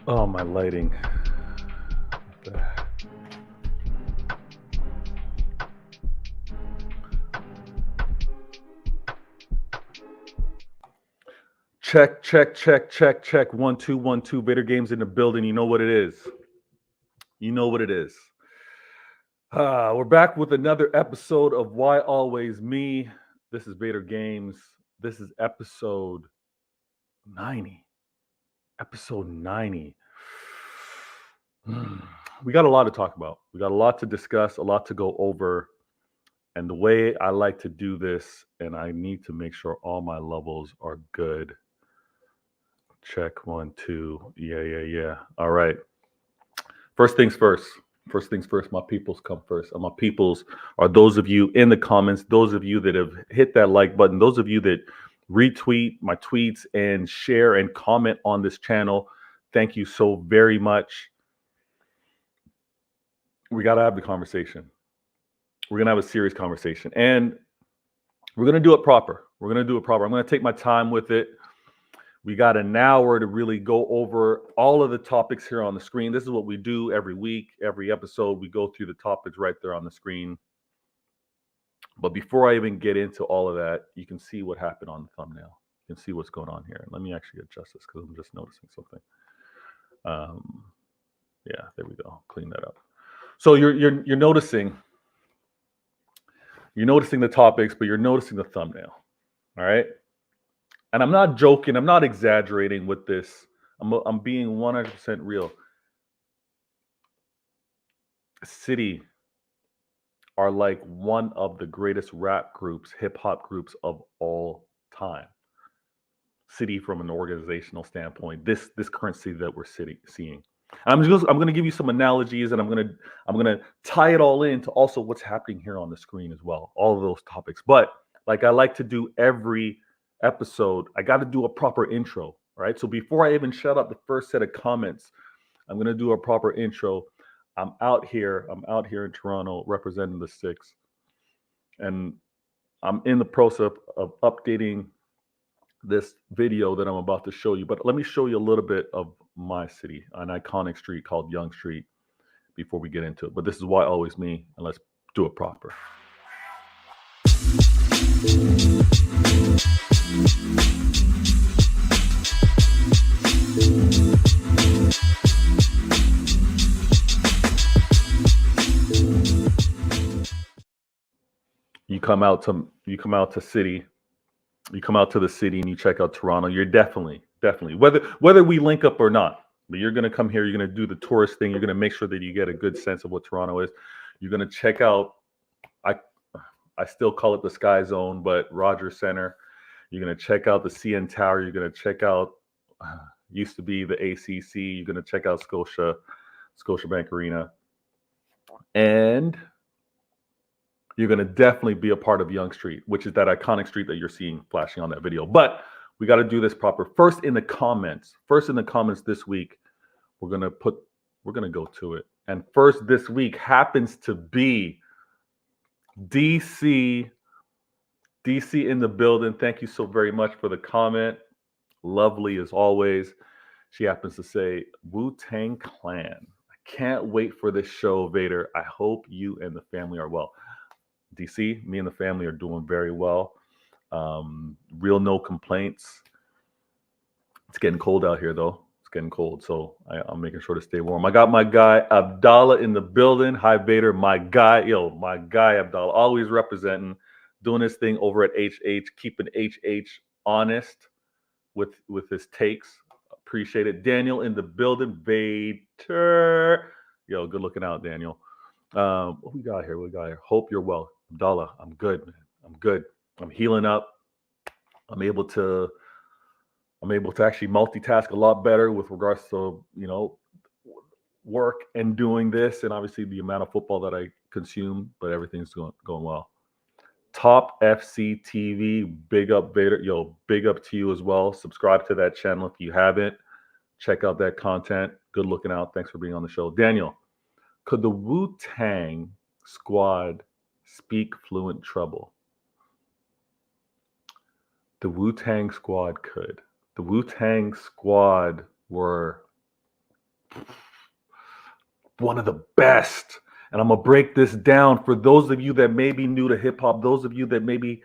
Oh, my lighting. Check, check, check, check, check. 1 2 1 2. Vader Games in the building. You know what it is. You know what it is. We're back with another episode of Why Always Me. This is Vader Games. This is episode 90. Episode 90. We got a lot to talk about. We got a lot to discuss, a lot to go over. And the way I like to do this, and I need to make sure all my levels are good. Check 1 2. Yeah. All right. First things first. First things first, my peoples come first. And my peoples are those of you in the comments, those of you that have hit that like button, those of you that retweet my tweets and share and comment on this channel. Thank you so very much. We got to have the conversation. We're going to have a serious conversation. And we're going to do it proper. I'm going to take my time with it. We got an hour to really go over all of the topics here on the screen. This is what we do every week, every episode. We go through the topics right there on the screen. But before I even get into all of that, you can see what happened on the thumbnail. You can see what's going on here. Let me actually adjust this because I'm just noticing something. Yeah, there we go. Clean that up. So you're noticing the topics, but you're noticing the thumbnail. All right. And I'm not joking. I'm not exaggerating with this. I'm being 100% real. City are like one of the greatest rap groups, hip hop groups of all time. City from an organizational standpoint. This current city that we're seeing. I'm going to give you some analogies, and I'm going to tie it all into also what's happening here on the screen as well. All of those topics. But like I like to do every episode, I got to do a proper intro, right? So before I even shut up the first set of comments, I'm going to do a proper intro. I'm out here in Toronto representing the Six, and I'm in the process of updating this video that I'm about to show you. But let me show you a little bit of my city, an iconic street called Yonge Street, before we get into it. But this is Why Always Me, and let's do it proper. You come out to the city and you check out Toronto. You're definitely whether we link up or not, but you're gonna come here. You're gonna do the tourist thing. You're gonna make sure that you get a good sense of what Toronto is. You're gonna check out. I still call it the Sky Zone, but Rogers Center. You're gonna check out the CN Tower. You're gonna check out used to be the ACC. You're gonna check out Scotiabank Arena, and you're going to definitely be a part of Yonge Street, which is that iconic street that you're seeing flashing on that video. But we got to do this proper. First in the comments this week, we're going to go to it. And first this week happens to be DC in the building. Thank you so very much for the comment. Lovely as always. She happens to say, Wu-Tang Clan. I can't wait for this show, Vader. I hope you and the family are well. DC. Me and the family are doing very well. Real no complaints. It's getting cold out here, though. It's getting cold, so I'm making sure to stay warm. I got my guy Abdallah in the building. Hi, Vader, my guy. My guy Abdallah, always representing, doing his thing over at HH, keeping HH honest with his takes. Appreciate it. Daniel in the building. Vader. Good looking out, Daniel. What we got here? Hope you're well. Abdallah, I'm good, man. I'm good. I'm healing up. I'm able to actually multitask a lot better with regards to, work and doing this, and obviously the amount of football that I consume, but everything's going well. Top FC TV, big up Vader. Big up to you as well. Subscribe to that channel if you haven't. Check out that content. Good looking out. Thanks for being on the show. Daniel, could the Wu-Tang squad speak fluent treble? The Wu-Tang squad could. The Wu-Tang squad were one of the best. And I'm going to break this down for those of you that may be new to hip hop, those of you that maybe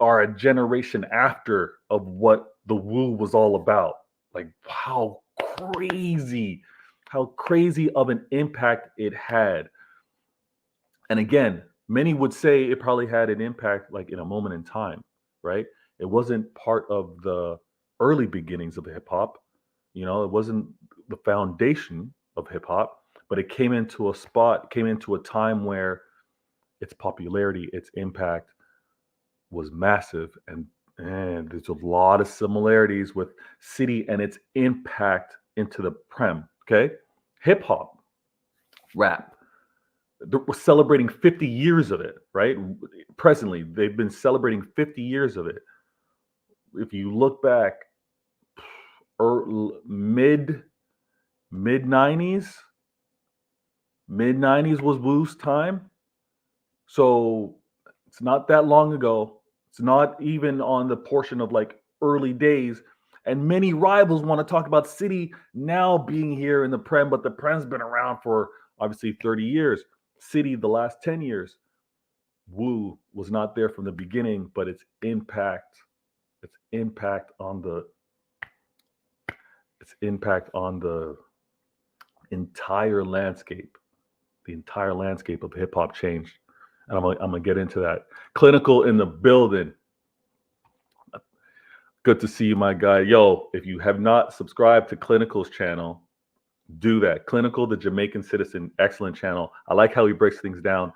are a generation after of what the Wu was all about. Like how crazy of an impact it had. And again, many would say it probably had an impact like in a moment in time, right? It wasn't part of the early beginnings of hip hop. It wasn't the foundation of hip hop, but it came into a time where its popularity, its impact was massive. And there's a lot of similarities with City and its impact into the Prem. Okay. Hip hop, rap. We're celebrating 50 years of it, right? Presently, they've been celebrating 50 years of it. If you look back, mid 90s was Wu's time. So it's not that long ago. It's not even on the portion of like early days. And many rivals want to talk about City now being here in the Prem, but the Prem's been around for obviously 30 years. City the last 10 years. Wu was not there from the beginning, but its impact on the entire landscape of hip hop changed. And I'm gonna get into that. Klilnical in the building. Good to see you, my guy. If you have not subscribed to Klilnical's channel, do that. Klilnical, the Jamaican citizen, excellent channel. I like how he breaks things down.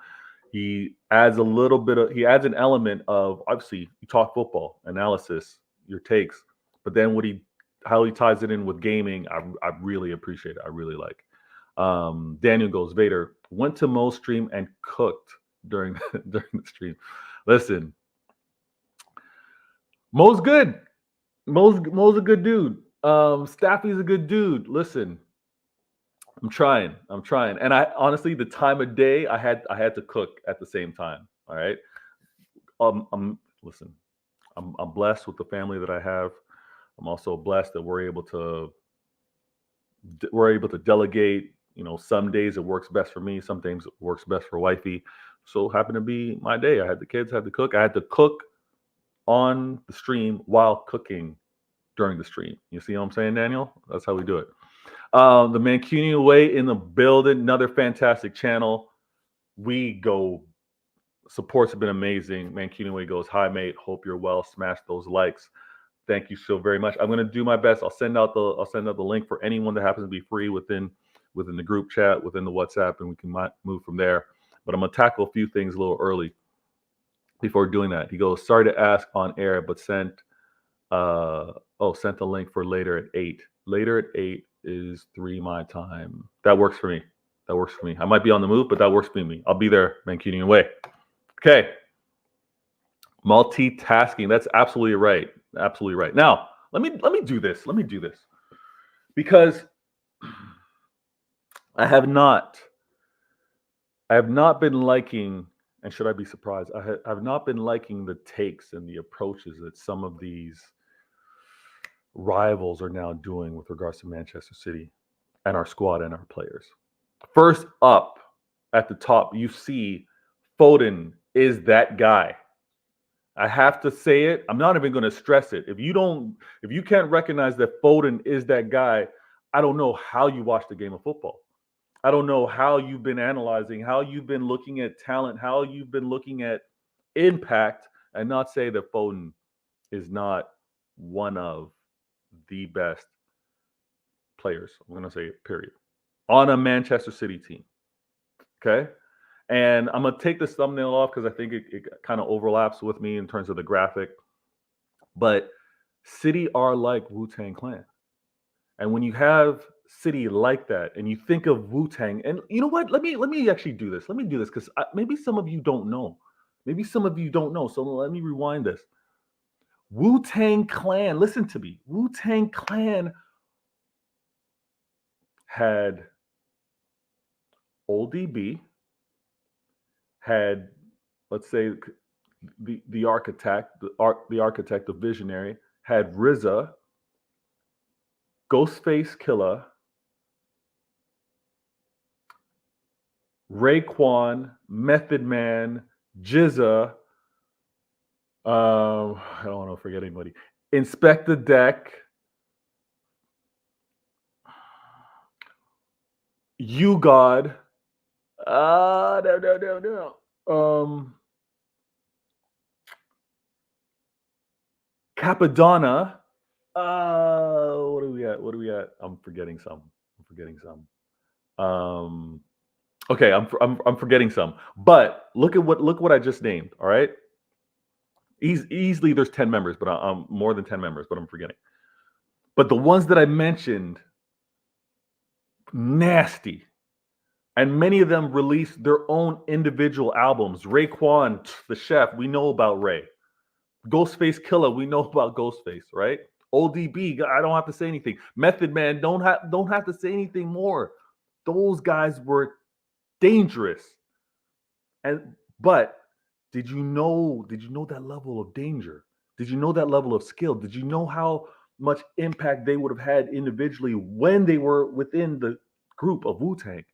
He adds an element of, obviously, you talk football, analysis, your takes, but then how he ties it in with gaming, I really appreciate it. I really like. Daniel goes, Vader, went to Mo's stream and cooked during the stream. Listen, Mo's good. Mo's a good dude. Staffy's a good dude. Listen, I'm trying. And I honestly, the time of day, I had to cook at the same time. All right. I'm blessed with the family that I have. I'm also blessed that we're able to delegate. Some days it works best for me. Some days it works best for wifey. So happened to be my day. I had the kids, had to cook. I had to cook on the stream while cooking during the stream. You see what I'm saying, Daniel? That's how we do it. The Mancunian Way in the building, another fantastic channel. Supports have been amazing. Mancunian Way goes, hi mate, hope you're well. Smash those likes. Thank you so very much. I'm gonna do my best. I'll send out the link for anyone that happens to be free within the group chat, within the WhatsApp, and we can move from there. But I'm gonna tackle a few things a little early before doing that. He goes, sorry to ask on air, but sent the link for later at 8. Later at 8 is 3 my time. That works for me. I might be on the move, but that works for me. I'll be there, Mancunian Way. Okay. Multitasking. That's absolutely right. Absolutely right. Now, let me do this. Because I have not been liking, and should I be surprised? I've not been liking the takes and the approaches that some of these rivals are now doing with regards to Manchester City and our squad and our players. First up at the top, you see Foden is that guy. I have to say it. I'm not even going to stress it. If you can't recognize that Foden is that guy, I don't know how you watch the game of football. I don't know how you've been analyzing, how you've been looking at talent, how you've been looking at impact, and not say that Foden is not one of the best players. I'm going to say it, period. On a Manchester City team. Okay? And I'm going to take this thumbnail off because I think it kind of overlaps with me in terms of the graphic. But City are like Wu-Tang Clan. And when you have City like that, and you think of Wu-Tang, and you know what? Let me actually do this. Let me do this because maybe some of you don't know. Maybe some of you don't know. So let me rewind this. Wu-Tang Clan, listen to me. Wu-Tang Clan had Old DB, had, let's say, the architect, the visionary, had RZA, Ghostface Killer, Raekwon, Method Man, Jizza. I don't want to forget anybody. Inspector Deck, You God. No. Capadonna. What are we at? What are we at? I'm forgetting some. Okay, I'm forgetting some. But look what I just named. All right. Easily there's 10 members, but I'm more than 10 members, but I'm forgetting. But the ones that I mentioned, nasty. And many of them released their own individual albums. Raekwon, the chef, we know about Ray. Ghostface Killer, we know about Ghostface, right? ODB, I don't have to say anything. Method Man, don't have to say anything more. Those guys were dangerous. But did you know that level of danger? Did you know that level of skill? Did you know how much impact they would have had individually when they were within the group of Wu-Tang?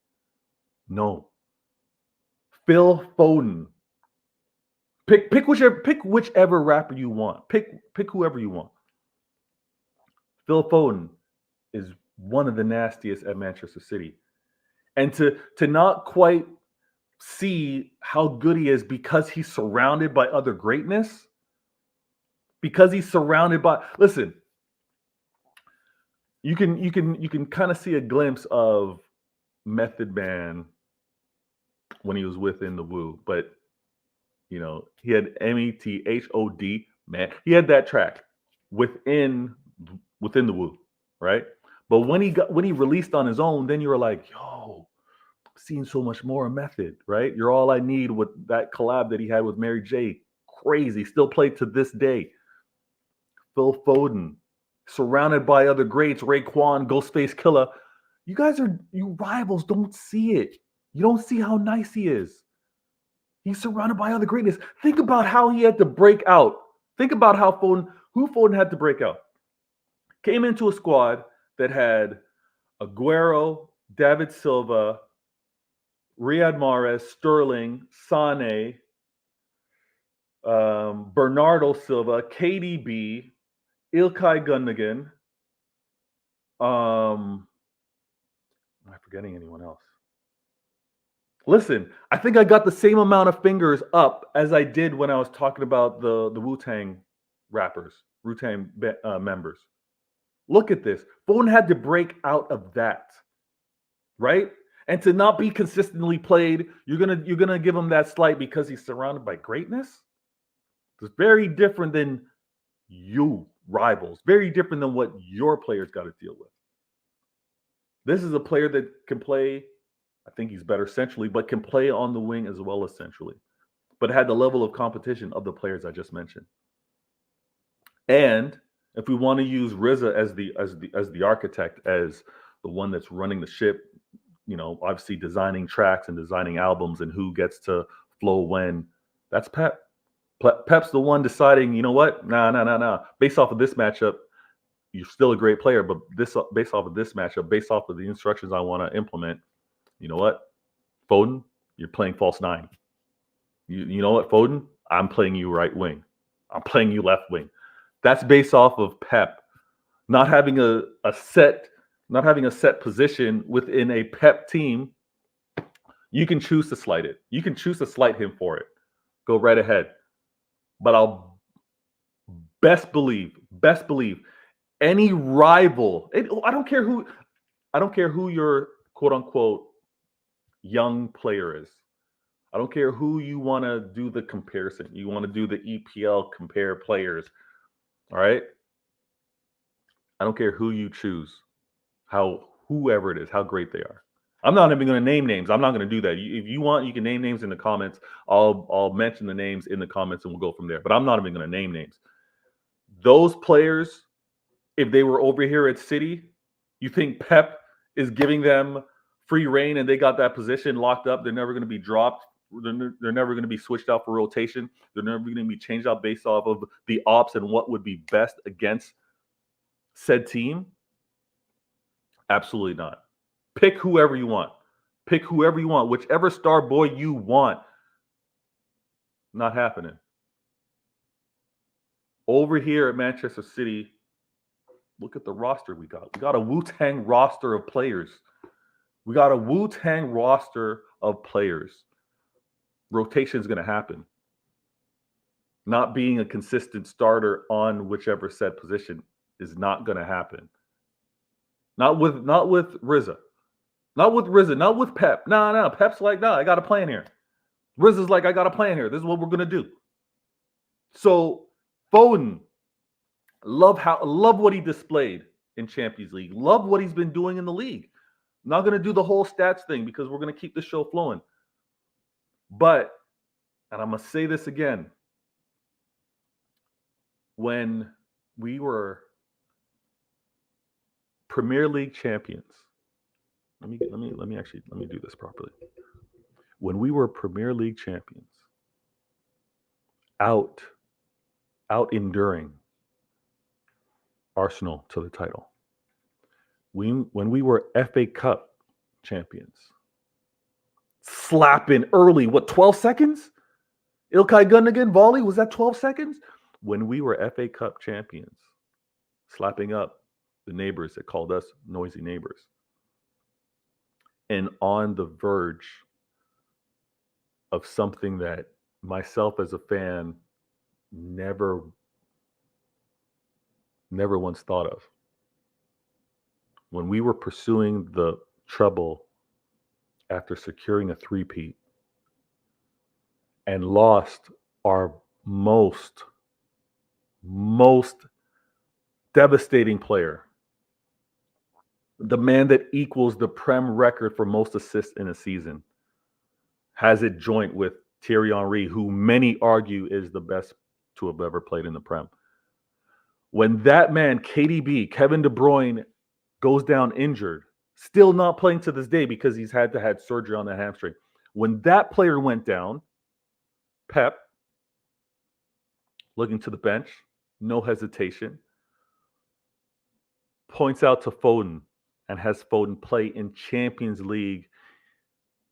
No. Phil Foden. Pick whichever rapper you want. Pick whoever you want. Phil Foden is one of the nastiest at Manchester City. And to not quite see how good he is because he's surrounded by other greatness, because he's surrounded by, listen, you can kind of see a glimpse of Method Man when he was within the Wu, but you know, he had METHOD, man. He had that track within the Wu, right? But when he released on his own, then you were like, yo, I'm seeing so much more Method, right? You're All I Need with that collab that he had with Mary J. Crazy, still played to this day. Phil Foden, surrounded by other greats, Raekwon, Ghostface Killer. You rivals don't see it. You don't see how nice he is. He's surrounded by other greatness. Think about how he had to break out. Think about who Foden had to break out. Came into a squad that had Aguero, David Silva, Riyad Mahrez, Sterling, Sane, Bernardo Silva, KDB, Ilkay Gundogan. Am I forgetting anyone else? Listen, I think I got the same amount of fingers up as I did when I was talking about the Wu-Tang rappers, Wu-Tang members. Look at this. Foden had to break out of that, right? And to not be consistently played, you're gonna give him that slight because he's surrounded by greatness. It's very different than you rivals. Very different than what your players got to deal with. This is a player that can play. I think he's better centrally, but can play on the wing as well as centrally. But had the level of competition of the players I just mentioned. And if we want to use RZA as the architect, as the one that's running the ship, you know, obviously designing tracks and designing albums and who gets to flow when, that's Pep. Pep's the one deciding, you know what? Nah. Based off of this matchup, you're still a great player, but based off of this matchup, based off of the instructions I want to implement, you know what? Foden, you're playing false nine. You know what, Foden? I'm playing you right wing. I'm playing you left wing. That's based off of Pep not having a set position within a Pep team. You can choose to slight it. You can choose to slight him for it. Go right ahead. But I'll best believe any rival. I don't care who your quote unquote young player is. I don't care who you want to do the comparison. You want to do the EPL compare players. All right. I don't care who you choose, whoever it is, how great they are. I'm not even going to name names. I'm not going to do that. If you want, you can name names in the comments. I'll mention the names in the comments and we'll go from there. But I'm not even going to name names. Those players, if they were over here at City, you think Pep is giving them free reign and they got that position locked up? They're never going to be dropped. They're never going to be switched out for rotation. They're never going to be changed out based off of the ops and what would be best against said team? Absolutely not. Pick whoever you want. Pick whoever you want. Whichever star boy you want. Not happening. Over here at Manchester City, look at the roster we got. We got a Wu-Tang roster of players. Rotation is going to happen. Not being a consistent starter on whichever said position is not going to happen. Not with Rizza. Not with Pep. No. Pep's like, no, I got a plan here. Rizza's like, I got a plan here. This is what we're going to do. So, Foden, love what he displayed in Champions League. Love what he's been doing in the league. Not going to do the whole stats thing because we're going to keep the show flowing. But, and I'm going to say this again, when we were Premier League champions, let me do this properly. When we were Premier League champions, out enduring Arsenal to the title. When we were FA Cup champions, slapping early, 12 seconds? Ilkay Gundogan volley, was that 12 seconds? When we were FA Cup champions, slapping up the neighbors that called us noisy neighbors. And on the verge of something that myself as a fan never once thought of. When we were pursuing the treble after securing a three-peat and lost our most devastating player, the man that equals the Prem record for most assists in a season, has it joint with Thierry Henry, who many argue is the best to have ever played in the Prem. When that man, KDB, Kevin De Bruyne, goes down injured, still not playing to this day because he's had surgery on the hamstring. When that player went down, Pep, looking to the bench, no hesitation, points out to Foden and has Foden play in Champions League,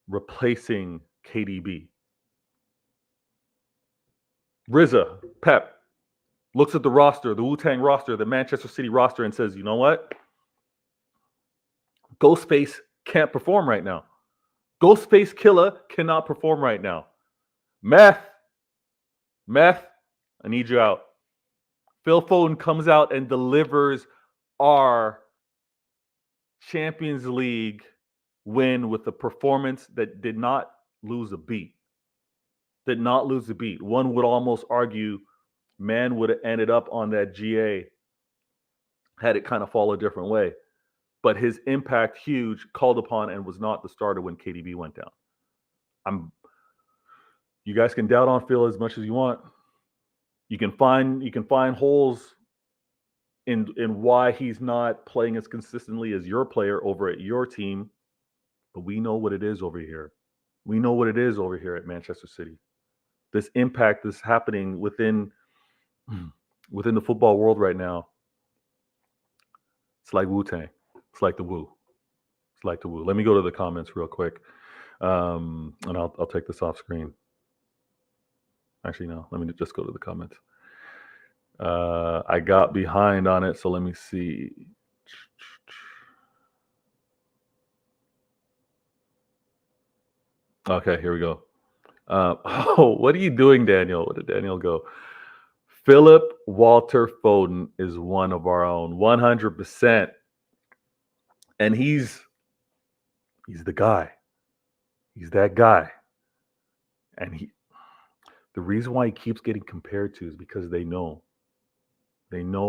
replacing KDB. Rizza, Pep, looks at the roster, the Wu-Tang roster, the Manchester City roster, and says, you know what? Ghostface can't perform right now. Ghostface Killer cannot perform right now. Meth, I need you out. Phil Foden comes out and delivers our Champions League win with a performance that did not lose a beat. One would almost argue man would have ended up on that GA had it kind of fall a different way. But his impact, huge, called upon, and was not the starter when KDB went down. You guys can doubt on Phil as much as you want. You can find holes in why he's not playing as consistently as your player over at your team. But we know what it is over here. We know what it is over here at Manchester City. This impact is happening within the football world right now. It's like Wu-Tang. It's like the Wu. Let me go to the comments real quick, and I'll take this off screen. Actually, no. Let me just go to the comments. I got behind on it, so let me see. Okay, here we go. Oh, what are you doing, Daniel? Where did Daniel go? Philip Walter Foden is one of our own, 100%. And he's the guy. He's that guy. And the reason why he keeps getting compared to is because they know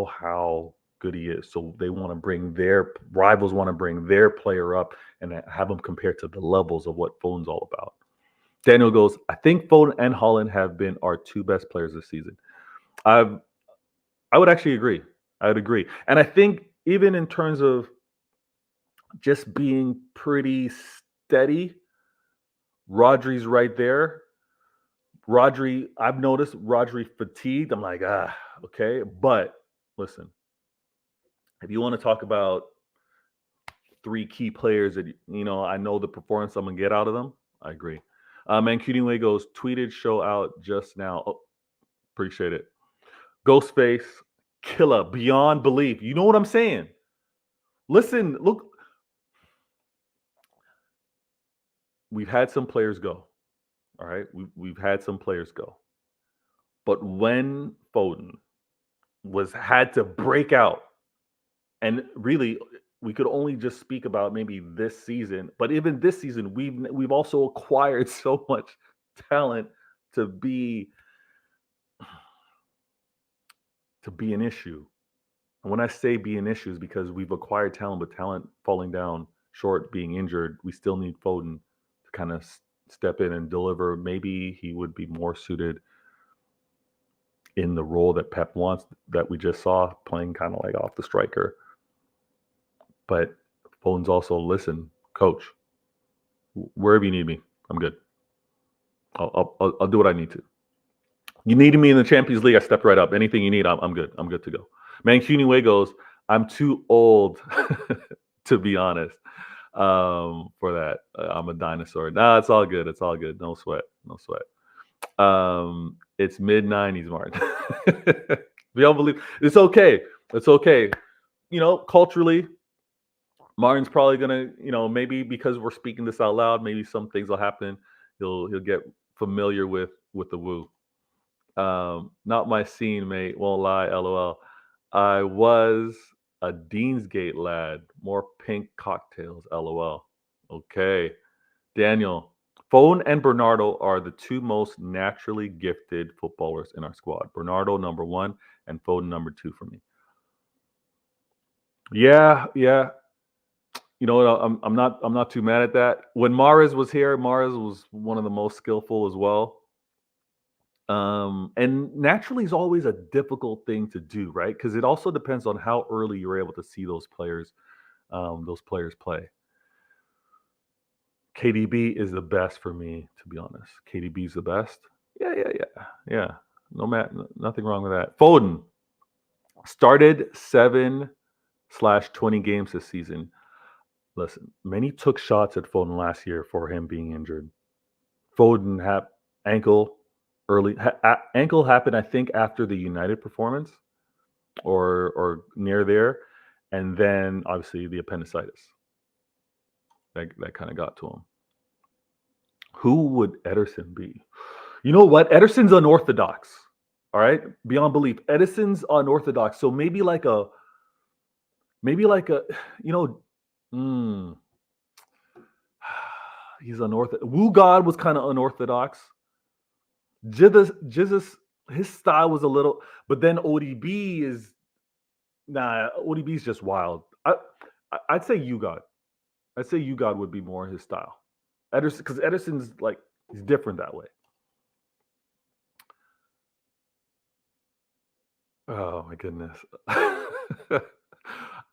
how good he is. So they want to bring their rivals want to bring their player up and have him compared to the levels of what Foden's all about. Daniel goes, I think Foden and Holland have been our two best players this season. I would actually agree. I would agree. And I think even in terms of just being pretty steady, Rodri's right there. Rodri, I've noticed Rodri fatigued. I'm like, okay. But listen, if you want to talk about three key players that, I know the performance I'm going to get out of them, I agree. Mancutinway goes, tweeted show out just now. Oh, appreciate it. Ghostface, killer, beyond belief. You know what I'm saying? Listen, look. We've had some players go. All right. We've had some players go. But when Foden had to break out, and really we could only just speak about maybe this season, but even this season, we've also acquired so much talent to be an issue. And when I say be an issue, is because we've acquired talent, but talent falling down short, being injured. We still need Foden to kind of step in and deliver. Maybe he would be more suited in the role that Pep wants, that we just saw, playing kind of like off the striker. But Foden's also, listen, coach, wherever you need me, I'm good. I'll do what I need to. You needed me in the Champions League, I stepped right up. Anything you need, I'm good. I'm good to go. Mancutinway goes, I'm too old to be honest for that. I'm a dinosaur. Nah, it's all good. It's all good. No sweat. No sweat. It's mid-90s, Martin. We all believe it's okay. It's okay. Culturally, Martin's probably gonna, maybe because we're speaking this out loud, maybe some things will happen. He'll get familiar with the Wu. Not my scene, mate. Won't lie. LOL. I was a Deansgate lad. More pink cocktails. LOL. Okay. Daniel, Foden and Bernardo are the two most naturally gifted footballers in our squad. Bernardo number 1 and Foden number 2 for me. Yeah. You know what? I'm not too mad at that. When Mahrez was here, Mahrez was one of the most skillful as well. And naturally is always a difficult thing to do, right? Because it also depends on how early you're able to see those players play. KDB is the best for me, to be honest. KDB is the best. Yeah. Nothing wrong with that. Foden started 7/20 games this season. Listen, many took shots at Foden last year for him being injured. Foden had ankle happened, I think, after the United performance or near there, and then obviously the appendicitis that kind of got to him. Who would Ederson be? You know what? Ederson's unorthodox. All right, beyond belief. Ederson's unorthodox. So maybe like a, he's unorthodox. Wu God was kind of unorthodox. Jesus, his style was a little, but then ODB is ODB is just wild. I'd say UGod. I'd say UGod would be more his style. Ederson, because Ederson's like, he's different that way. Oh my goodness.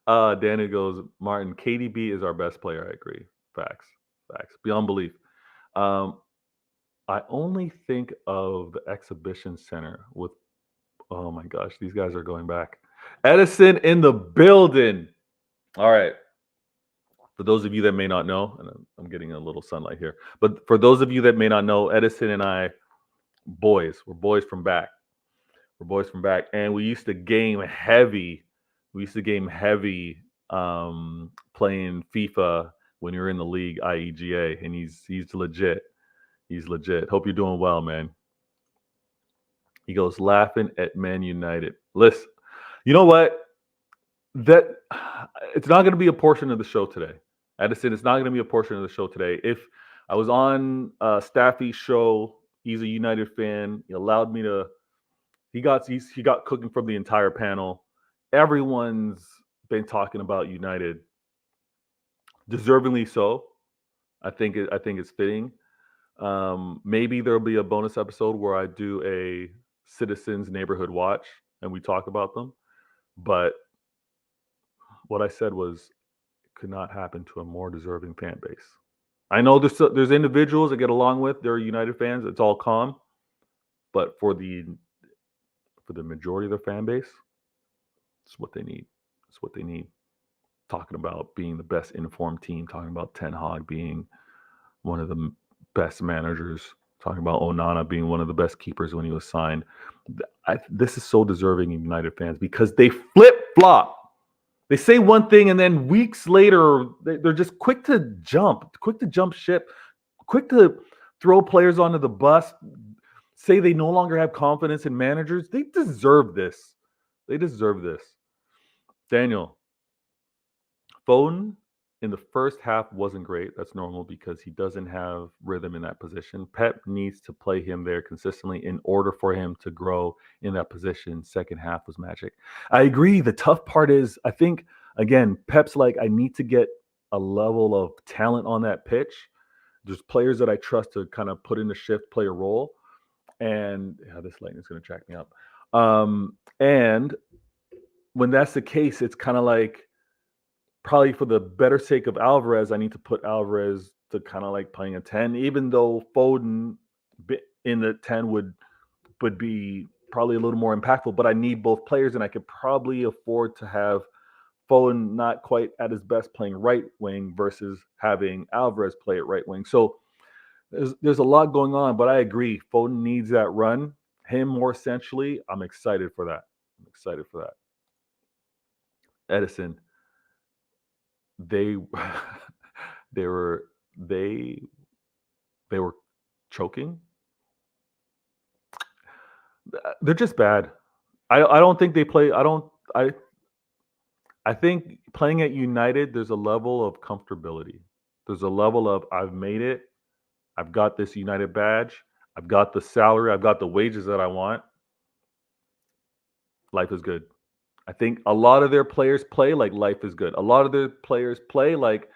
Danny goes, Martin, KDB is our best player. I agree. Facts. Beyond belief. I only think of the exhibition center with, oh my gosh, these guys are going back. Edison in the building. All right. For those of you that may not know, and I'm getting a little sunlight here, but for those of you that may not know, Edison and I boys. We're boys from back. We're boys from back, and we used to game heavy. We used to game heavy playing FIFA when you're in the league, IEGA, and he's legit. He's legit. Hope you're doing well, man. He goes laughing at Man United. Listen, you know what? That it's not going to be a portion of the show today. Edison, it's not going to be a portion of the show today. If I was on Staffy's show, he's a United fan. He allowed me to. He got cooking from the entire panel. Everyone's been talking about United, deservingly so. I think it's fitting. Maybe there'll be a bonus episode where I do a Citizens Neighborhood Watch and we talk about them. But what I said was it could not happen to a more deserving fan base. I know there's individuals that get along with, they're United fans. It's all calm, but for the majority of their fan base, it's what they need. It's what they need. Talking about being the best informed team, talking about Ten Hag being one of the best managers, talking about Onana being one of the best keepers when he was signed. This is so deserving of United fans because they flip-flop. They say one thing and then weeks later, they're just quick to jump ship, quick to throw players onto the bus, say they no longer have confidence in managers. They deserve this. They deserve this. Daniel, Foden in the first half wasn't great. That's normal because he doesn't have rhythm in that position. Pep needs to play him there consistently in order for him to grow in that position. Second half was magic. I agree. The tough part is, I think, again, Pep's like, I need to get a level of talent on that pitch. There's players that I trust to kind of put in the shift, play a role. And this lightning's going to track me up. And when that's the case, it's kind of like, probably for the better sake of Alvarez, I need to put Alvarez to kind of like playing a 10, even though Foden in the 10 would be probably a little more impactful. But I need both players, and I could probably afford to have Foden not quite at his best playing right wing versus having Alvarez play at right wing. So there's a lot going on, but I agree. Foden needs that run. Him more essentially. I'm excited for that. Edison. They were choking. They're just bad. I don't think they play. I think playing at United, there's a level of comfortability. There's a level of I've made it. I've got this United badge. I've got the salary. I've got the wages that I want. Life is good. I think a lot of their players play like life is good. A lot of their players play like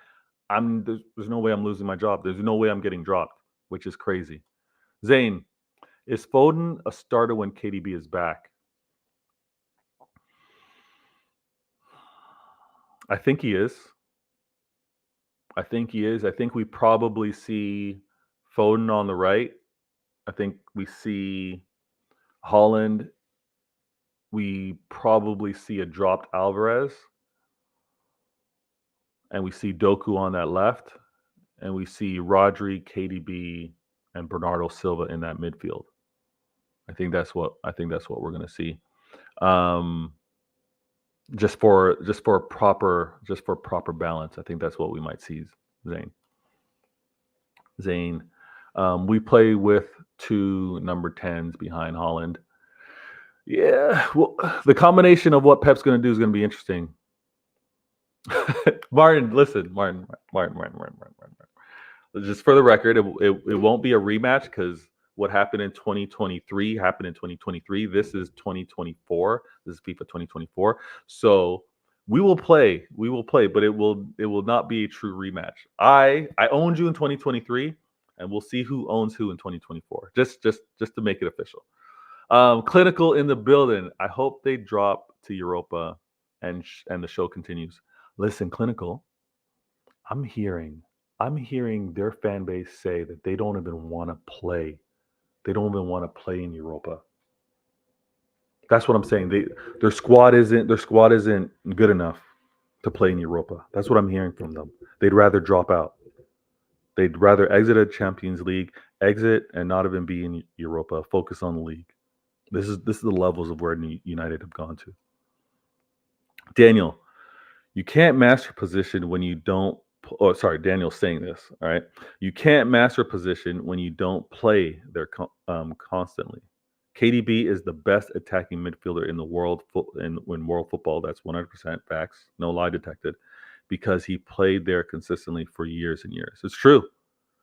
there's no way I'm losing my job. There's no way I'm getting dropped, which is crazy. Zane, is Foden a starter when KDB is back? I think he is. I think we probably see Foden on the right. I think we see Holland. We probably see a dropped Alvarez. And we see Doku on that left. And we see Rodri, KDB, and Bernardo Silva in that midfield. I think that's what we're going to see. Just for proper balance, I think that's what we might see. Zane. We play with 2 number 10s behind Holland. Yeah, well, the combination of what Pep's going to do is going to be interesting. Martin. Just for the record, it won't be a rematch because what happened in 2023 happened in 2023. This is 2024. This is FIFA 2024. So we will play, but it will not be a true rematch. I owned you in 2023, and we'll see who owns who in 2024. Just to make it official. Klilnical in the building. I hope they drop to Europa and the show continues. Listen, Klilnical, I'm hearing their fan base say that they don't even want to play. They don't even want to play in Europa. That's what I'm saying. Their squad isn't good enough to play in Europa. That's what I'm hearing from them. They'd rather drop out. They'd rather exit a Champions League, Exit and not even be in Europa. Focus on the league. This is the levels of where United have gone to. Daniel, you can't master position when you don't. Oh, sorry, Daniel's saying this. All right, you can't master position when you don't play there constantly. KDB is the best attacking midfielder in the world in world football. That's 100% facts, no lie detected, because he played there consistently for years and years. It's true.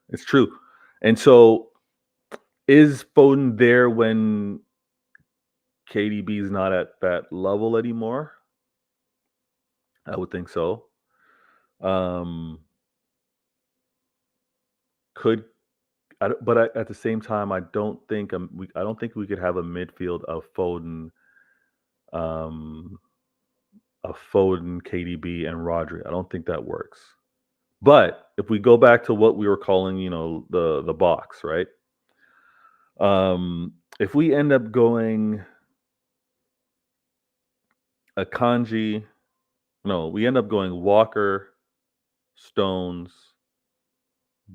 It's true. And so, is Foden there when KDB is not at that level anymore? I would think so. But at the same time, I don't think we could have a midfield of Foden, KDB, and Rodri. I don't think that works. But if we go back to what we were calling, the box, right? If we end up going we end up going Walker, Stones,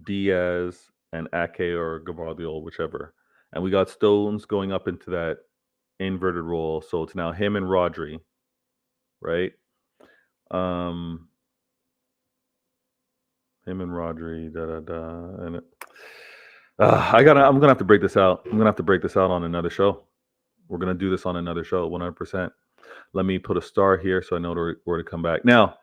Diaz, and Ake or Gavardiol, whichever. And we got Stones going up into that inverted role. So it's now him and Rodri, right? Him and Rodri, and I'm gonna have to break this out. I'm gonna have to break this out on another show. We're gonna do this on another show, 100%. Let me put a star here so I know where to come back. Now,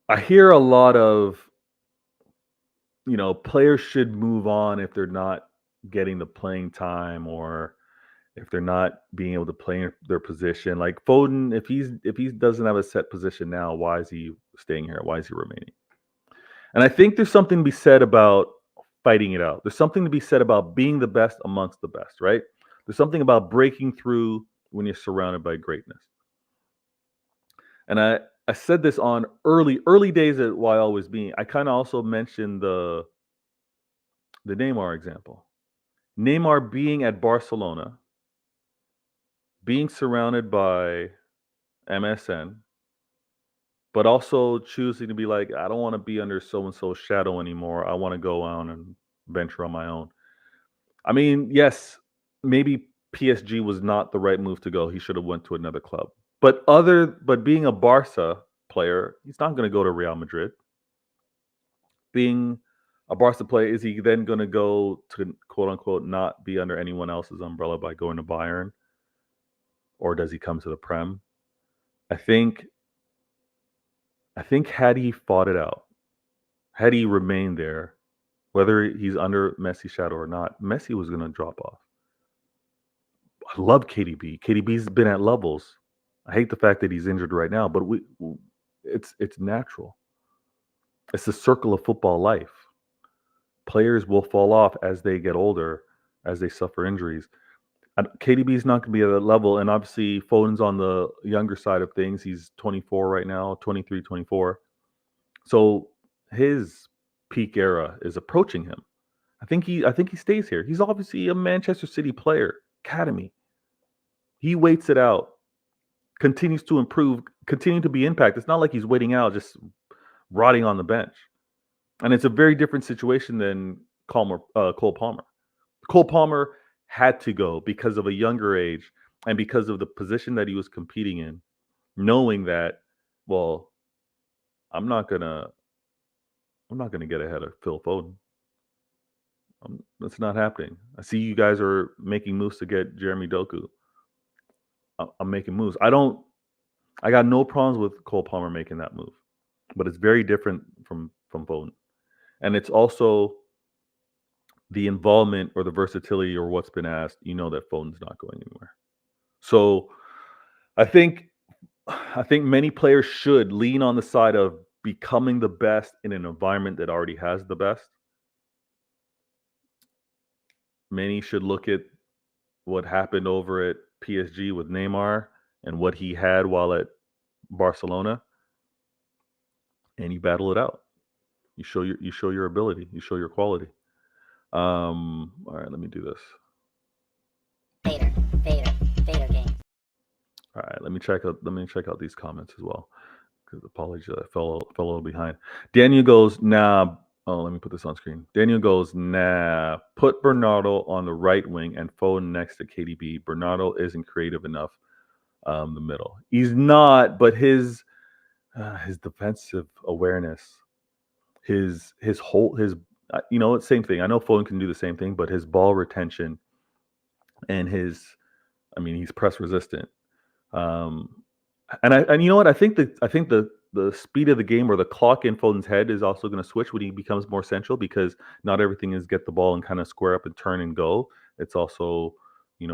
I hear a lot of, players should move on if they're not getting the playing time or if they're not being able to play in their position. Like Foden, if he doesn't have a set position now, why is he staying here? Why is he remaining? And I think there's something to be said about fighting it out. There's something to be said about being the best amongst the best, right? There's something about breaking through when you're surrounded by greatness. And I said this on early days at Why Always Being. I kind of also mentioned the Neymar example. Neymar being at Barcelona, being surrounded by MSN, but also choosing to be like, I don't want to be under so-and-so's shadow anymore. I want to go out and venture on my own. I mean, yes, maybe PSG was not the right move to go. He should have went to another club. But being a Barca player, he's not going to go to Real Madrid. Being a Barca player, is he then going to go to, quote unquote, not be under anyone else's umbrella by going to Bayern? Or does he come to the Prem? I think had he fought it out, had he remained there, whether he's under Messi's shadow or not, Messi was going to drop off. I love KDB. KDB's been at levels. I hate the fact that he's injured right now, but it's natural. It's the circle of football life. Players will fall off as they get older, as they suffer injuries. KDB's not going to be at that level, and obviously Foden's on the younger side of things. He's 24 right now, 23, 24. So his peak era is approaching him. I think he stays here. He's obviously a Manchester City player, academy. He waits it out, continues to improve, continue to be impact. It's not like he's waiting out, just rotting on the bench. And it's a very different situation than Cole Palmer. Cole Palmer had to go because of a younger age and because of the position that he was competing in, knowing that, well, I'm not gonna get ahead of Phil Foden. That's not happening. I see you guys are making moves to get Jeremy Doku. I'm making moves. I got no problems with Cole Palmer making that move, but it's very different from Foden, and it's also the involvement or the versatility or what's been asked. That Foden's not going anywhere. So I think many players should lean on the side of becoming the best in an environment that already has the best. Many should look at what happened over at PSG with Neymar and what he had while at Barcelona, and you battle it out. You show your ability. You show your quality. All right, let me do this. Vader game. All right, let me check out these comments as well. Because apologies, I fell a little behind. Daniel goes, nah, Oh, let me put this on screen. Daniel goes, nah, put Bernardo on the right wing and Foden next to KDB. Bernardo isn't creative enough the middle. He's not, but his defensive awareness, his whole his same thing. I know Foden can do the same thing, but his ball retention and he's press resistant. Um, and you know what? I think the speed of the game or the clock in Foden's head is also going to switch when he becomes more central because not everything is get the ball and kind of square up and turn and go. It's also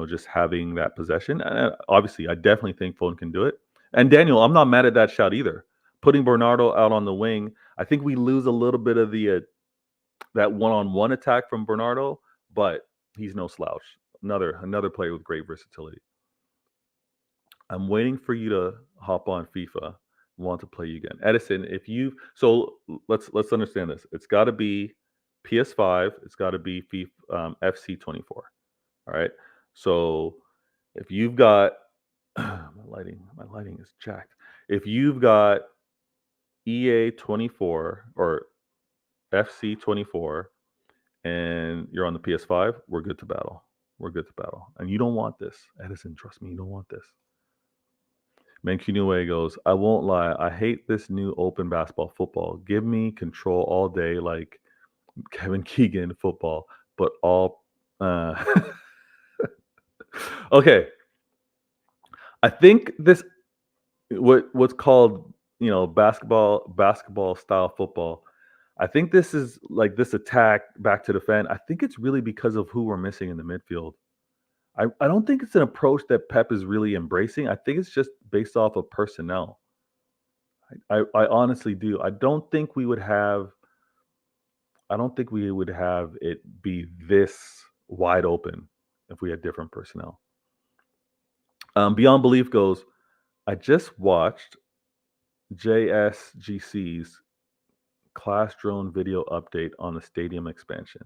just having that possession. And obviously, I definitely think Foden can do it. And Daniel, I'm not mad at that shout either. Putting Bernardo out on the wing, I think we lose a little bit of the that one-on-one attack from Bernardo, but he's no slouch. Another player with great versatility. I'm waiting for you to hop on FIFA. Want to play you again, Edison? If you let's understand this. It's got to be PS5. It's got to be FIFA, FC24. All right. So if you've got my lighting is jacked. If you've got EA24 or FC24 and you're on the PS5, we're good to battle. We're good to battle. And you don't want this, Edison. Trust me, you don't want this. Mancuniwe goes, I won't lie. I hate this new open basketball football. Give me control all day like Kevin Keegan football, but all. Okay. I think this what's called basketball style football. I think this is like this attack back to defend. I think it's really because of who we're missing in the midfield. I don't think it's an approach that Pep is really embracing. I think it's just based off of personnel. I honestly do. I don't think we would have it be this wide open if we had different personnel. Beyond Belief goes, I just watched JSGC's class drone video update on the stadium expansion.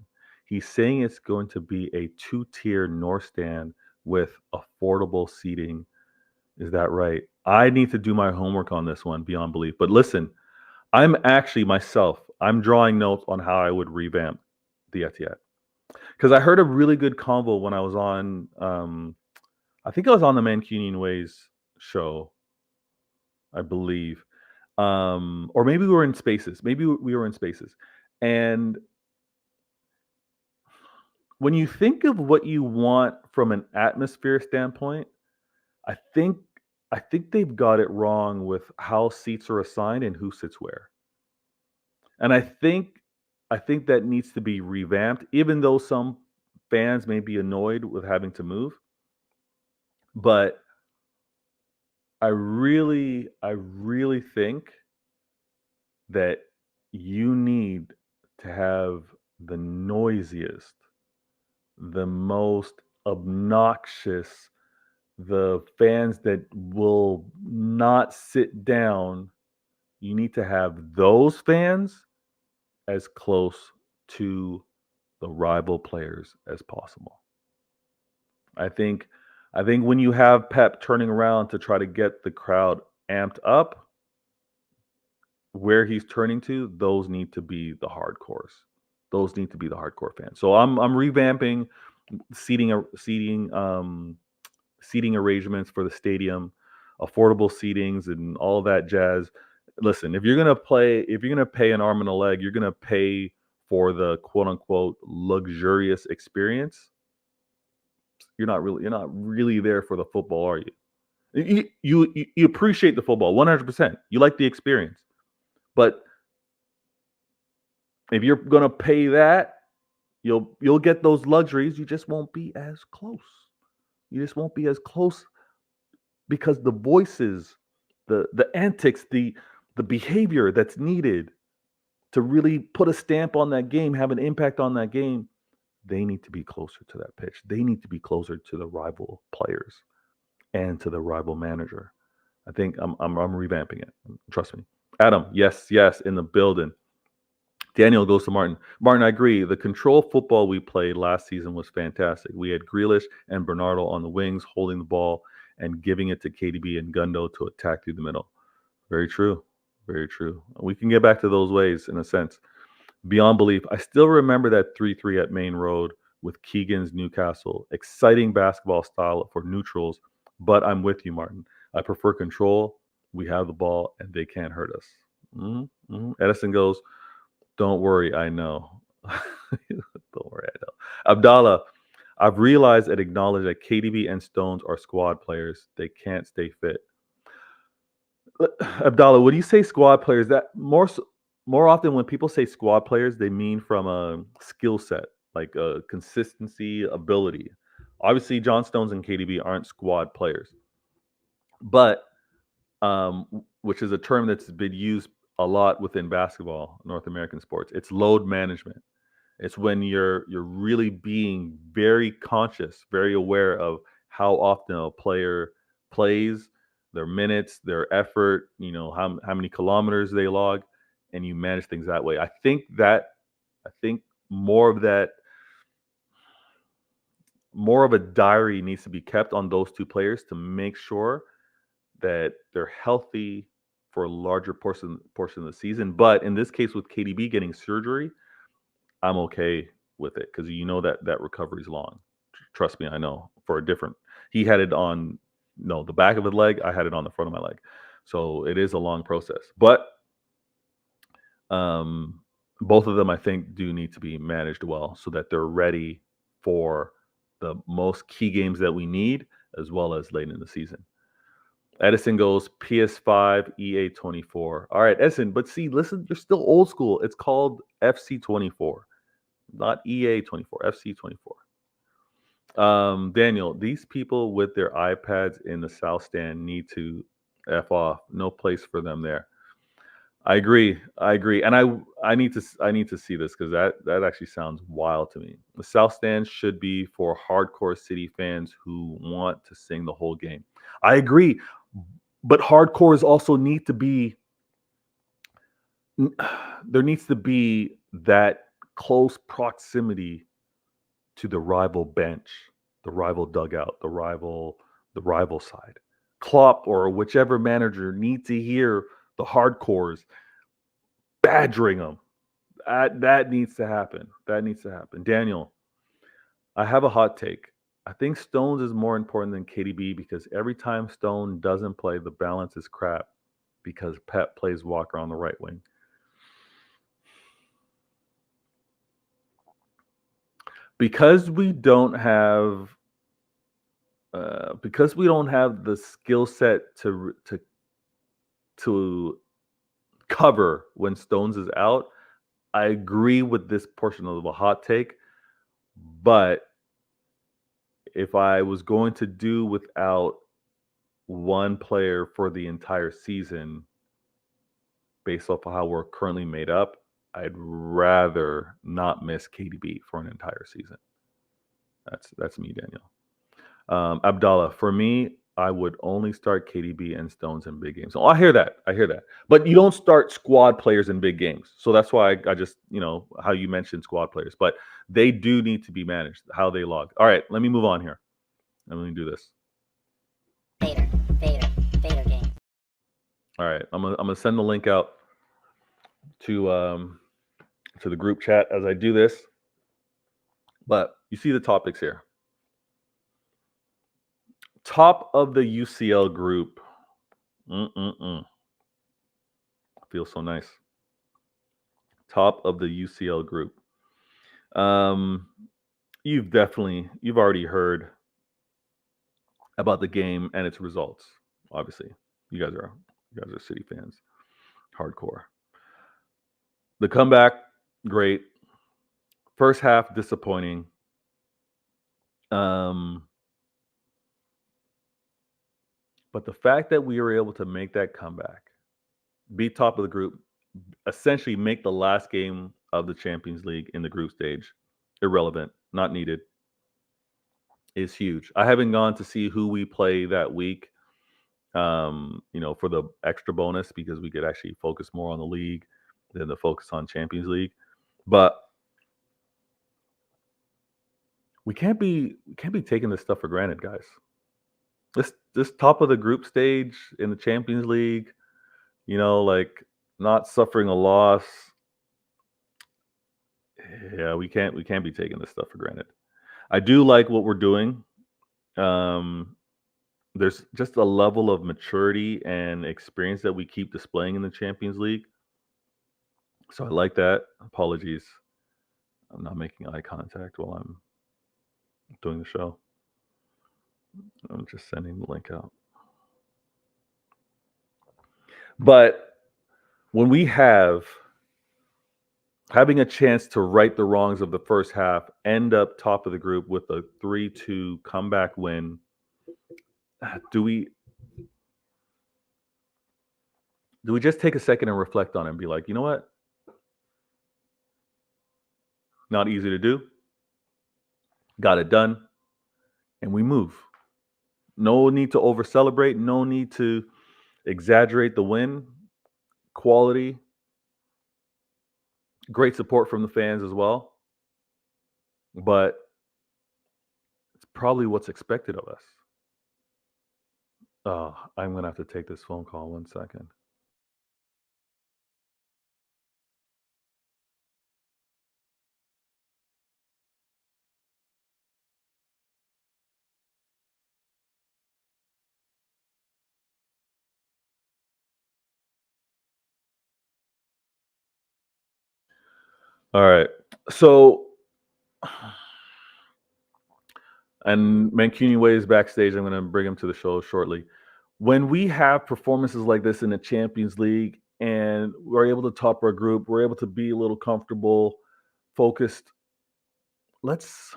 He's saying it's going to be a 2-tier north stand with affordable seating. Is that right? I need to do my homework on this one, Beyond Belief. But listen, I'm drawing notes on how I would revamp the Etihad. Because I heard a really good convo when I was on, I think I was on the Mancunian Ways show, I believe. Or maybe we were in Spaces. Maybe we were in Spaces. And when you think of what you want from an atmosphere standpoint, I think they've got it wrong with how seats are assigned and who sits where. And I think that needs to be revamped, even though some fans may be annoyed with having to move. But I really think that you need to have the noisiest, the most obnoxious, the fans that will not sit down. You need to have those fans as close to the rival players as possible. I think when you have Pep turning around to try to get the crowd amped up, where he's turning to, those need to be the hardcores. Those need to be the hardcore fans. So I'm revamping seating arrangements for the stadium, affordable seatings, and all that jazz. Listen, if you're gonna pay an arm and a leg, you're gonna pay for the quote unquote luxurious experience. You're not really there for the football, are you? You appreciate the football 100%. You like the experience, but if you're gonna pay that, you'll get those luxuries. You just won't be as close. You just won't be as close because the voices, the antics, the behavior that's needed to really put a stamp on that game, have an impact on that game, they need to be closer to that pitch. They need to be closer to the rival players and to the rival manager. I think I'm revamping it. Trust me. Adam, yes, in the building. Daniel goes to Martin. Martin, I agree. The control football we played last season was fantastic. We had Grealish and Bernardo on the wings holding the ball and giving it to KDB and Gundo to attack through the middle. Very true. Very true. We can get back to those ways in a sense. Beyond belief. I still remember that 3-3 at Main Road with Keegan's Newcastle. Exciting basketball style for neutrals, but I'm with you, Martin. I prefer control. We have the ball and they can't hurt us. Edison goes, don't worry, I know. Don't worry, I know. Abdallah, I've realized and acknowledged that KDB and Stones are squad players. They can't stay fit. Abdallah, when you say squad players, that more often when people say squad players, they mean from a skill set, like consistency, ability. Obviously, John Stones and KDB aren't squad players, but which is a term that's been used a lot within basketball, North American sports. It's load management. It's when you're really being very conscious, very aware of how often a player plays, their minutes, their effort, how many kilometers they log, and you manage things that way. I think more of that, more of a diary needs to be kept on those two players to make sure that they're healthy for a larger portion of the season. But in this case, with KDB getting surgery, I'm okay with it because that recovery is long. Trust me, I know. He had it on the back of his leg. I had it on the front of my leg, so it is a long process. But both of them, I think, do need to be managed well so that they're ready for the most key games that we need, as well as late in the season. Edison goes PS5 EA24. All right, Edison, but see, listen, they're still old school. It's called FC24. Not EA24, FC24. Daniel, these people with their iPads in the South Stand need to F off. No place for them there. I agree, and I need to see this because that actually sounds wild to me. The South Stand should be for hardcore City fans who want to sing the whole game. I agree, but hardcores also need to be. There needs to be that close proximity to the rival bench, the rival dugout, the rival side. Klopp or whichever manager need to hear the hardcores badgering them. That needs to happen. That needs to happen. Daniel, I have a hot take. I think Stones is more important than KDB because every time Stone doesn't play, the balance is crap because Pep plays Walker on the right wing. Because we don't have the skill set to cover when Stones is out, I agree with this portion of the hot take. But if I was going to do without one player for the entire season, based off of how we're currently made up, I'd rather not miss KDB for an entire season. That's me, Daniel. Abdallah, for me, I would only start KDB and Stones in big games. Oh, I hear that. But you don't start squad players in big games. So that's why I just, how you mentioned squad players. But they do need to be managed, how they log. All right, let me move on here. Let me do this. Vader game. All right, I'm gonna send the link out to the group chat as I do this. But you see the topics here. Top of the UCL group. Feels so nice. Top of the UCL group. You've already heard about the game and its results. Obviously, you guys are City fans, hardcore. The comeback, great. First half, disappointing. But the fact that we were able to make that comeback, be top of the group, essentially make the last game of the Champions League in the group stage irrelevant, not needed, is huge. I haven't gone to see who we play that week, for the extra bonus because we could actually focus more on the league than the focus on Champions League. But we can't be taking this stuff for granted, guys. This top of the group stage in the Champions League, not suffering a loss. Yeah, we can't be taking this stuff for granted. I do like what we're doing. Um, there's just a level of maturity and experience that we keep displaying in the Champions League. So I like that. Apologies. I'm not making eye contact while I'm doing the show. I'm just sending the link out. But when we having a chance to right the wrongs of the first half, end up top of the group with a 3-2 comeback win, do we just take a second and reflect on it and be like, you know what? Not easy to do. Got it done. And we move. No need to over celebrate. No need to exaggerate the win. Quality. Great support from the fans as well. But it's probably what's expected of us. Oh, I'm going to have to take this phone call 1 second. All right. So, and Mancuniwe is backstage. I'm going to bring him to the show shortly. When we have performances like this in the Champions League and we're able to top our group, we're able to be a little comfortable, focused. Let's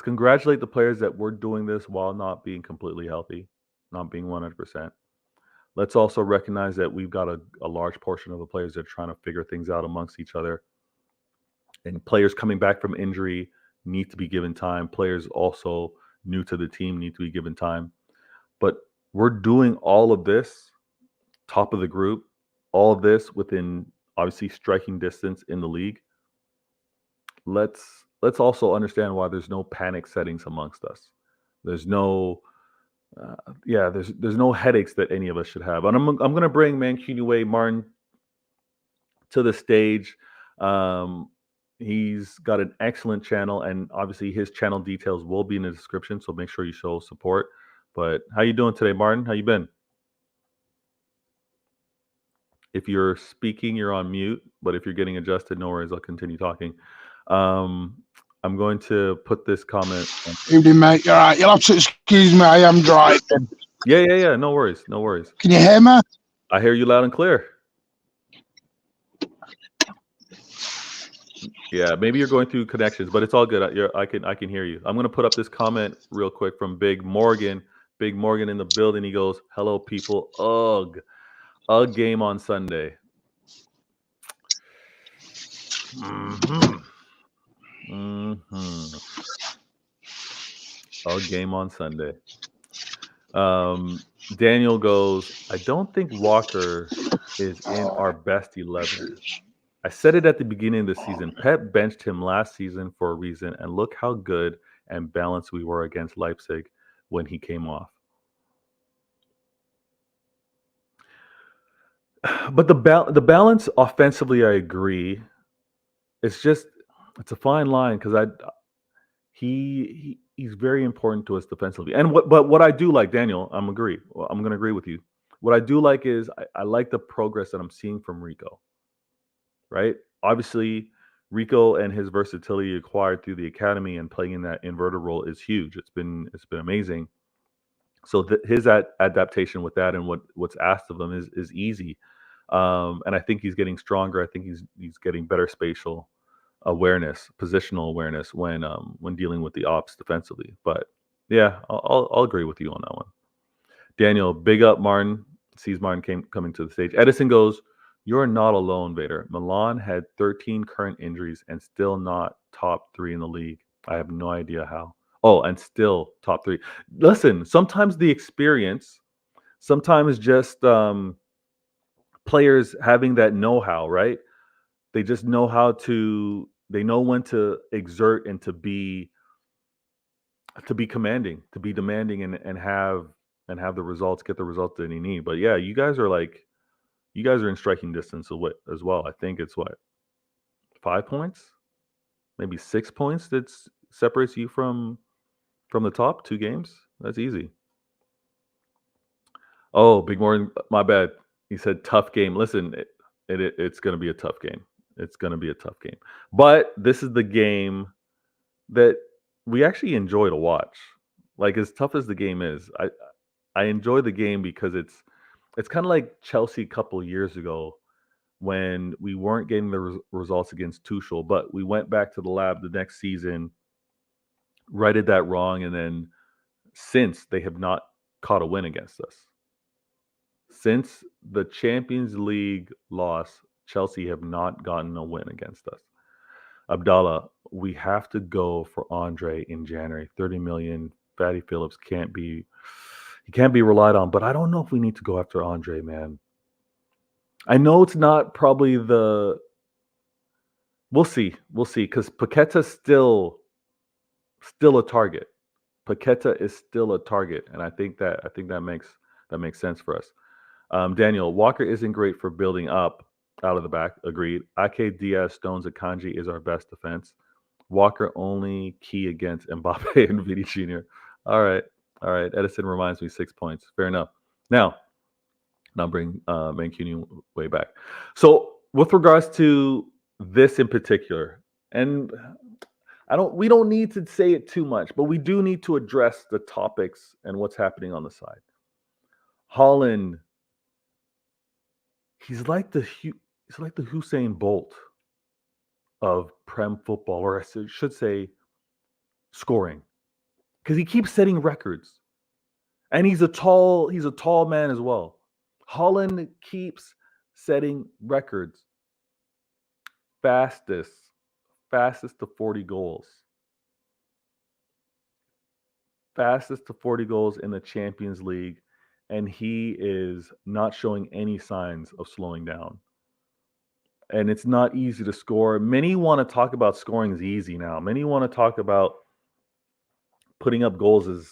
congratulate the players that we're doing this while not being completely healthy, not being 100%. Let's also recognize that we've got a large portion of the players that are trying to figure things out amongst each other. And players coming back from injury need to be given time. Players also new to the team need to be given time. But we're doing all of this, top of the group, all of this within obviously striking distance in the league. Let's also understand why there's no panic settings amongst us. There's no there's no headaches that any of us should have. And I'm going to bring Mancuniwe Martin to the stage. He's got an excellent channel, and obviously his channel details will be in the description. So make sure you show support. But how you doing today, Martin? How you been? If you're speaking, you're on mute. But if you're getting adjusted, no worries. I'll continue talking. I'm going to put this comment. Evening, mate. You're right. You'll have to excuse me. I am driving. Yeah. No worries. No worries. Can you hear me? I hear you loud and clear. Yeah, maybe you're going through connections, but it's all good. I can hear you. I'm going to put up this comment real quick from Big Morgan. Big Morgan in the building. He goes, "Hello, people. Ugh game on Sunday." Ugh game on Sunday. Daniel goes, "I don't think Walker is in our best 11. I said it at the beginning of the season. Pep benched him last season for a reason, and look how good and balanced we were against Leipzig when he came off." But the balance offensively, I agree. It's a fine line because he's very important to us defensively. And what I do like, Daniel, I'm going to agree with you. What I do like is I like the progress that I'm seeing from Rico. Right? Obviously, Rico and his versatility acquired through the academy and playing in that inverter role is huge. It's been amazing. So his adaptation with that and what's asked of him is easy. And I think he's getting stronger. I think he's getting better spatial awareness, positional awareness when dealing with the ops defensively. But yeah, I'll agree with you on that one. Daniel, big up Martin. Sees Martin coming to the stage. Edison goes, "You're not alone, Vader. Milan had 13 current injuries and still not top 3 in the league. I have no idea how. Oh, and still top 3. Listen, sometimes the experience, sometimes just players having that know-how, right? They just know they know when to exert and to be commanding, to be demanding and have the results, get the results that they need. But yeah, you guys are in striking distance as well. I think it's 5 points. maybe 6 points that separates you from the top 2 games. That's easy. Oh, Big Morgan, my bad. He said tough game. Listen, it's going to be a tough game. It's going to be a tough game. But this is the game that we actually enjoy to watch. Like, as tough as the game is, I enjoy the game because it's kind of like Chelsea a couple years ago when we weren't getting the results against Tuchel, but we went back to the lab the next season, righted that wrong, and then since they have not caught a win against us. Since the Champions League loss, Chelsea have not gotten a win against us. Abdallah, we have to go for Andre in January. 30 million. Fatty Phillips can't be relied on, but I don't know if we need to go after Andre, man. I know it's not probably the. We'll see, because Paqueta's still a target. Paqueta is still a target, and I think that makes sense for us. Daniel, Walker isn't great for building up out of the back. Agreed. Ake, Diaz, Stones, Akanji is our best defense. Walker only key against Mbappe and Vidi Jr. All right. Ederson reminds me 6 points. Fair enough. Now bring Mancunian way back. So with regards to this in particular, and we don't need to say it too much, but we do need to address the topics and what's happening on the side. Haaland, he's like the Usain Bolt of Prem football, or I should say scoring, because he keeps setting records, and he's a tall man as well. Haaland keeps setting records. Fastest to 40 goals. Fastest to 40 goals in the Champions League, and he is not showing any signs of slowing down. And it's not easy to score. Many want to talk about scoring is easy now. Many want to talk about putting up goals as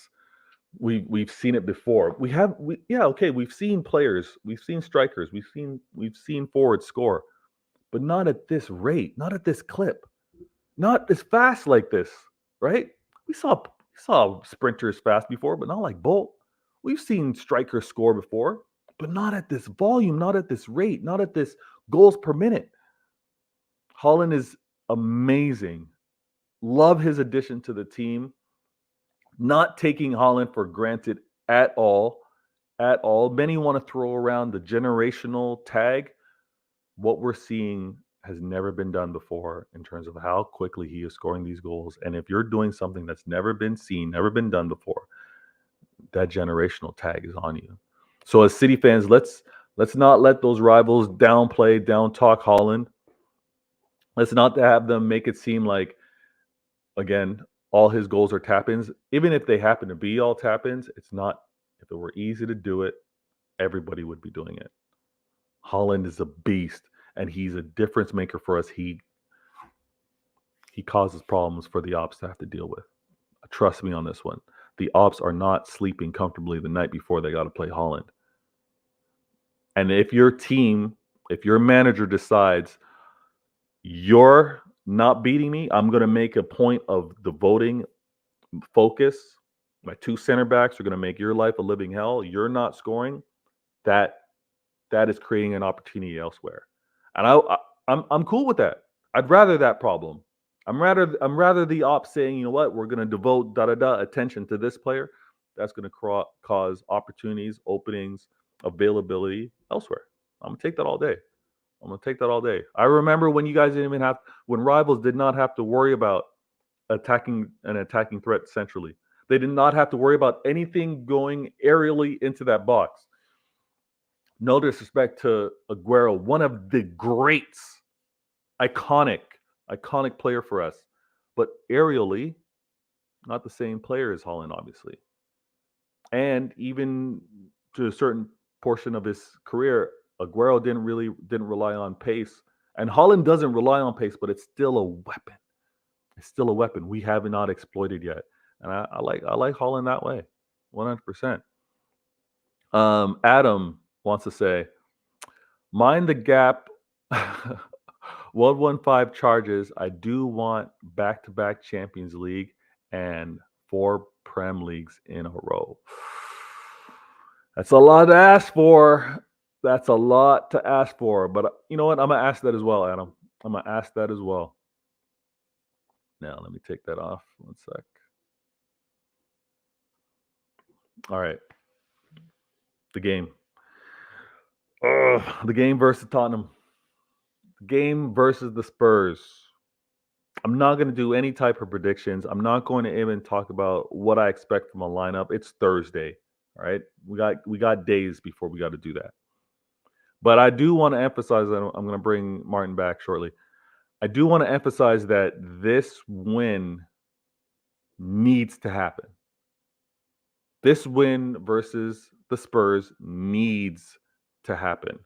we've seen it before. We've seen players, we've seen strikers, we've seen forwards score, but not at this rate, not at this clip, not as fast like this, right? We saw sprinters fast before, but not like Bolt. We've seen strikers score before, but not at this volume, not at this rate, not at this goals per minute. Haaland is amazing. Love his addition to the team. Not taking Haaland for granted at all. At all. Many want to throw around the generational tag. What we're seeing has never been done before in terms of how quickly he is scoring these goals. And if you're doing something that's never been seen, never been done before, that generational tag is on you. So as City fans, let's not let those rivals down talk Haaland. Let's not have them make it seem like, again, all his goals are tap-ins. Even if they happen to be all tap-ins, it's not. If it were easy to do it, everybody would be doing it. Haaland is a beast, and he's a difference maker for us. He causes problems for the ops to have to deal with. Trust me on this one. The ops are not sleeping comfortably the night before they got to play Haaland. And if your manager decides you're not beating me, I'm going to make a point of devoting focus. My 2 center backs are going to make your life a living hell. You're not scoring. That is creating an opportunity elsewhere. And I'm cool with that. I'd rather that problem. I'm rather the ops saying, you know what, we're going to devote attention to this player. That's going to cause opportunities, openings, availability elsewhere. I'm going to take that all day. I remember when you guys when rivals did not have to worry about attacking threat centrally. They did not have to worry about anything going aerially into that box. No disrespect to Aguero, one of the greats, iconic player for us, but aerially, not the same player as Haaland, obviously. And even to a certain portion of his career, Aguero didn't rely on pace, and Haaland doesn't rely on pace, but it's still a weapon. It's still a weapon we have not exploited yet, and I like Haaland that way, 100%. Adam wants to say, mind the gap. 115 charges. I do want back-to-back Champions League and 4 Prem Leagues in a row. That's a lot to ask for. That's a lot to ask for. But you know what? I'm going to ask that as well, Adam. I'm going to ask that as well. Now, let me take that off. 1 sec. All right. The game. The game versus Tottenham. The game versus the Spurs. I'm not going to do any type of predictions. I'm not going to even talk about what I expect from a lineup. It's Thursday. All right. We got days before we got to do that. But I do want to emphasize that I'm going to bring Martin back shortly. I do want to emphasize that this win needs to happen. This win versus the Spurs needs to happen.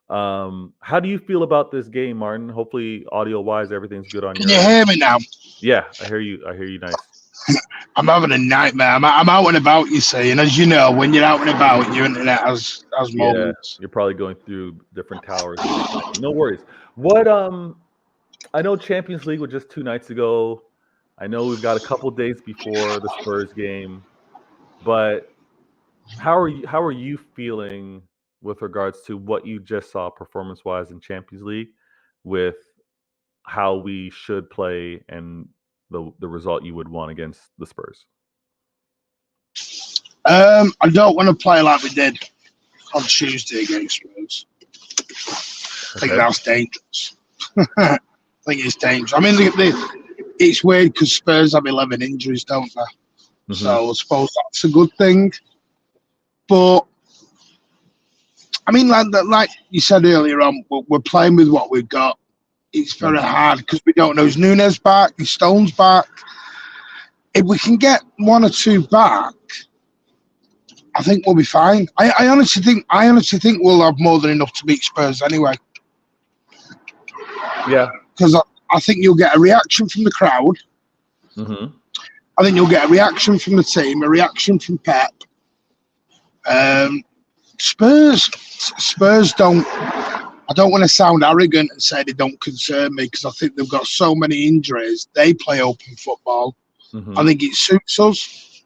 How do you feel about this game, Martin? Hopefully, audio-wise, everything's good on Can your you end. hear me now? Yeah, I hear you. I hear you nice. I'm having a nightmare. I'm out and about, you see, and as you know, when you're out and about, your internet has moments. You're probably going through different towers. No worries. What I know Champions League was just 2 nights ago. I know we've got a couple days before the Spurs game, but how are you feeling with regards to what you just saw performance-wise in Champions League, with how we should play and the result you would want against the Spurs? I don't want to play like we did on Tuesday against Spurs. I think that's dangerous. I think it's dangerous. I mean, it's weird because Spurs have 11 injuries, don't they? Mm-hmm. So I suppose that's a good thing. But I mean, like you said earlier on, we're playing with what we've got. It's very hard because we don't know. Is Nunes back? Is Stones back? If we can get 1 or 2 back, I think we'll be fine. I honestly think we'll have more than enough to beat Spurs anyway. Yeah, because I think you'll get a reaction from the crowd. Mm-hmm. I think you'll get a reaction from the team, a reaction from Pep. Spurs don't. I don't want to sound arrogant and say they don't concern me because I think they've got so many injuries. They play open football. Mm-hmm. I think it suits us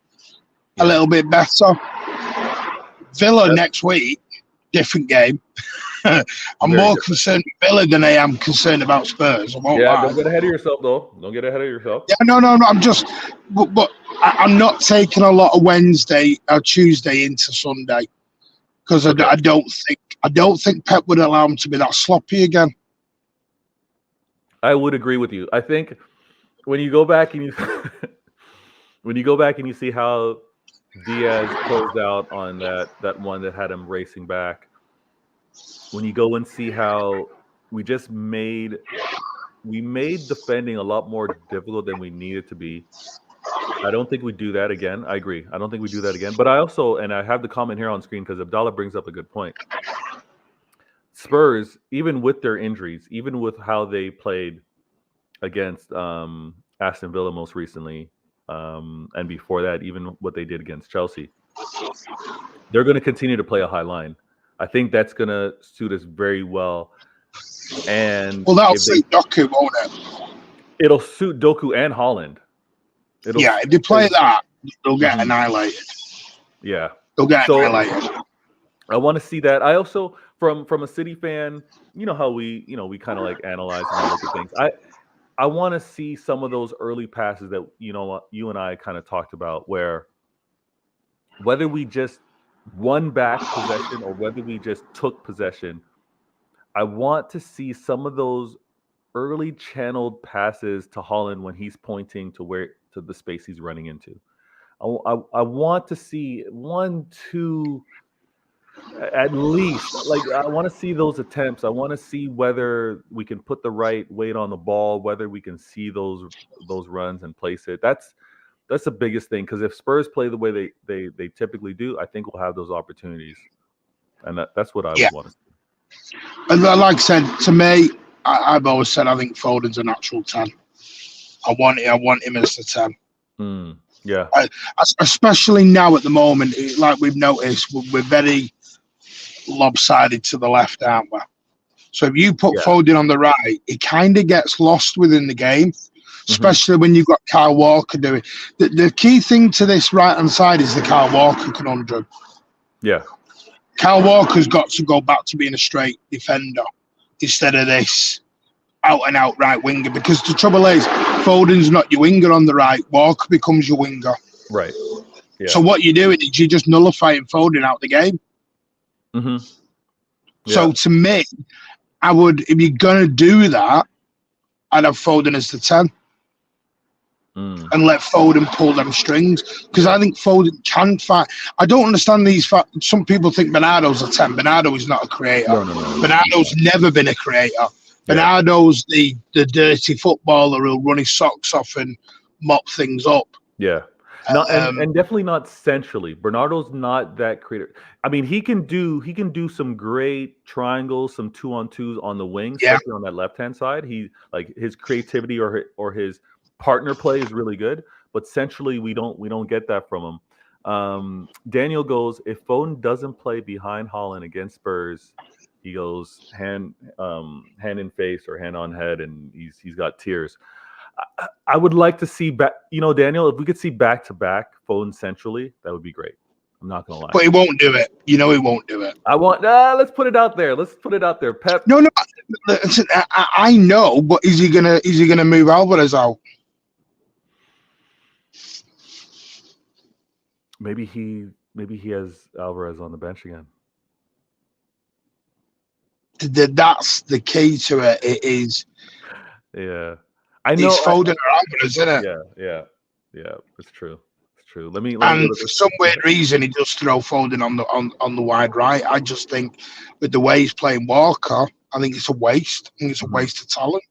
a little bit better. Villa next week, different game. I'm more concerned with Villa than I am concerned about Spurs. Don't get ahead of yourself, though. Don't get ahead of yourself. Yeah, no. I'm just, but I'm not taking a lot of Wednesday or Tuesday into Sunday because I don't think Pep would allow him to be that sloppy again. I would agree with you. I think when you go back and you see how Diaz closed out on that one that had him racing back. When you go and see how we made defending a lot more difficult than we needed to be. I don't think we do that again. I agree. I don't think we do that again. But I also, and I have the comment here on screen because Abdallah brings up a good point. Spurs, even with their injuries, even with how they played against Aston Villa most recently, and before that, even what they did against Chelsea, they're going to continue to play a high line. I think that's going to suit us very well. And that'll suit Doku, won't it? It'll suit Doku and Haaland. If they play that, they'll get annihilated. Yeah. They'll get annihilated. I want to see that. I also, from a City fan, you know how we kind of like analyze and look at things. I want to see some of those early passes that, you and I kind of talked about, where whether we just won back possession or whether we just took possession, I want to see some of those early channeled passes to Haaland when he's pointing to the space he's running into. I want to see 1, 2, at least. Like, I want to see those attempts. I want to see whether we can put the right weight on the ball, whether we can see those runs and place it. That's the biggest thing, because if Spurs play the way they typically do, I think we'll have those opportunities, and that's what I would want to see. And like I said, to me, I've always said I think Foden's a natural 10. I want him as the 10. Yeah. Especially now at the moment, like we've noticed, we're very lopsided to the left, aren't we? So if you put Foden on the right, he kind of gets lost within the game, especially when you've got Kyle Walker doing. The key thing to this right-hand side is the Kyle Walker conundrum. Yeah. Kyle Walker's got to go back to being a straight defender instead of this out-and-out right winger, because the trouble is Foden's not your winger on the right. Walker becomes your winger. Right. Yeah. So what you're doing is you're just nullifying Foden out the game. Yeah. So to me, I would, if you're going to do that, I'd have Foden as the 10 and let Foden pull them strings, because I think Foden can fight. I don't understand these. Some people think Bernardo's a 10. Bernardo is not a creator. No. Bernardo's never been a creator. Bernardo's the dirty footballer who'll run his socks off and mop things up. Yeah. No, and definitely not centrally. Bernardo's not that creative. I mean, he can do some great triangles, some 2-on-2s on the wing, especially on that left-hand side. He, like, his creativity or his partner play is really good, but centrally we don't get that from him. Daniel goes, if Foden doesn't play behind Haaland against Spurs, he goes hand in face or hand on head, and he's got tears. I would like to see back, Daniel, if we could see back-to-back Foden centrally, that would be great. I'm not gonna lie. But he won't do it. He won't do it. Let's put it out there. Pep. No. Listen, I know, but is he gonna move Alvarez out? Maybe he has Alvarez on the bench again. That's the key to it. It is. Yeah. I know. It's Foden or Alvarez, isn't it? Yeah. It's true. Let me for some weird reason, he does throw Foden on the wide right. I just think with the way he's playing Walker, I think it's a waste. I think it's a waste of talent.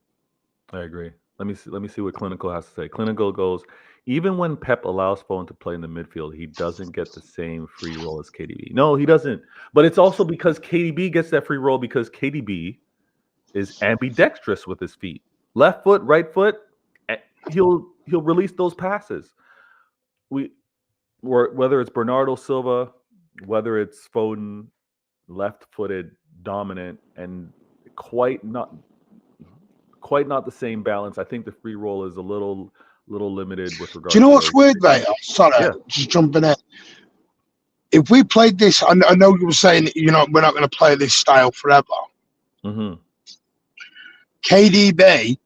I agree. Let me see what Klilnical has to say. Klilnical goes, even when Pep allows Foden to play in the midfield, he doesn't get the same free role as KDB. No, he doesn't. But it's also because KDB gets that free role because KDB is ambidextrous with his feet. Left foot, right foot, he'll release those passes. Whether it's Bernardo Silva, whether it's Foden, left-footed, dominant, and quite not the same balance. I think the free roll is a little limited with regard. Do you know what's weird, mate? Sorry, just jumping in. If we played this, I know you were saying we're not going to play this style forever. Mm-hmm. KDB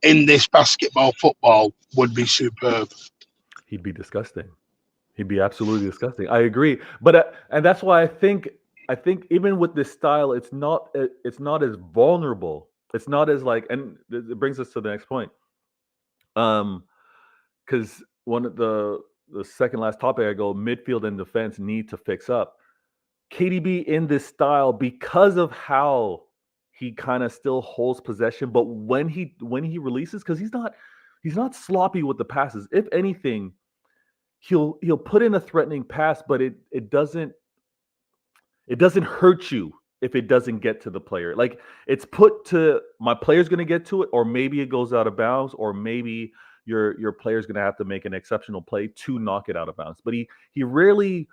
in this basketball football would be superb. He'd be disgusting. He'd be absolutely disgusting. I agree, but and that's why I think even with this style, it's not as vulnerable. It's not as like, and it brings us to the next point. Because one of the second last topic, I go, midfield and defense need to fix up. KDB in this style, because of how he kind of still holds possession, but when he releases, because he's not sloppy with the passes. If anything, he'll put in a threatening pass, but it doesn't hurt you if it doesn't get to the player. Like, it's put to, my player's going to get to it, or maybe it goes out of bounds, or maybe your player's going to have to make an exceptional play to knock it out of bounds. But he rarely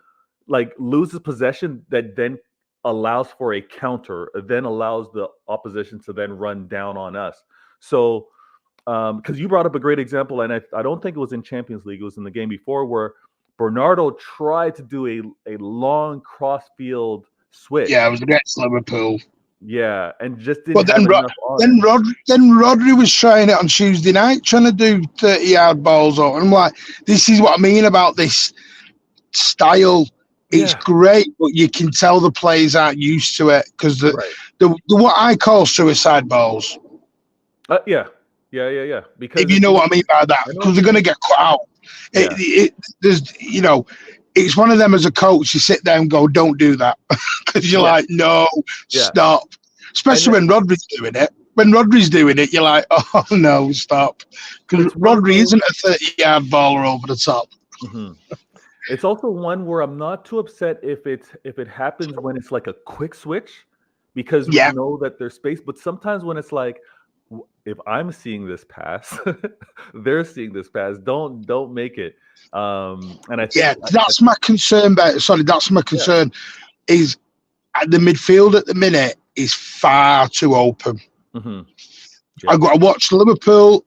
like loses possession that then allows for a counter, then allows the opposition to then run down on us. So, because you brought up a great example, and I don't think it was in Champions League, it was in the game before, where Bernardo tried to do a long cross field switch. Yeah, it was against Liverpool. Yeah, and just didn't have enough on it. Then Rodri was trying it on Tuesday night, trying to do 30-yard balls up. And I'm like, this is what I mean about this style. It's great, but you can tell the players aren't used to it because the what I call suicide balls. Yeah. Because if you know what I mean by that, because they're going to get cut out. There's it's one of them as a coach. You sit there and go, "Don't do that," because you're like, "No, stop." Especially when Rodri's doing it. When Rodri's doing it, you're like, "Oh no, stop," because Rodri isn't a 30-yard baller over the top. Mm-hmm. It's also one where I'm not too upset if it happens when it's like a quick switch, because we know that there's space. But sometimes when it's like, if I'm seeing this pass, they're seeing this pass. Don't make it. And I think that's my concern. That's my concern. Is at the midfield at the minute. is far too open. Mm-hmm. I watched Liverpool.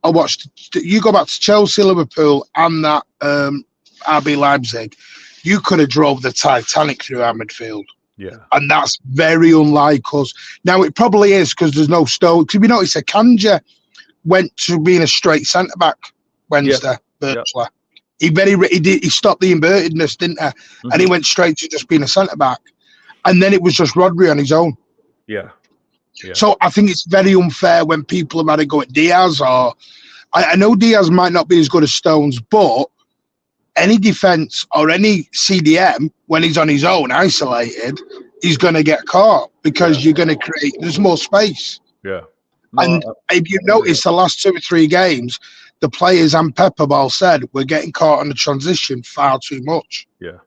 You go back to Chelsea, Liverpool, and that RB Leipzig. You could have drove the Titanic through our midfield. Yeah. And that's very unlike us. Now, it probably is because there's no Stones. If you notice, Kanja went to being a straight centre-back Wednesday, virtually. He stopped the invertedness, didn't he? Mm-hmm. And he went straight to just being a centre-back. And then it was just Rodri on his own. Yeah. So I think it's very unfair when people have had a go at Diaz. Or I know Diaz might not be as good as Stones, but any defence or any CDM, when he's on his own, isolated, he's going to get caught because you're going to create, there's more space. Yeah. No, and if you notice the last 2 or 3 games, the players and Pep have all said we're getting caught on the transition far too much. Yeah.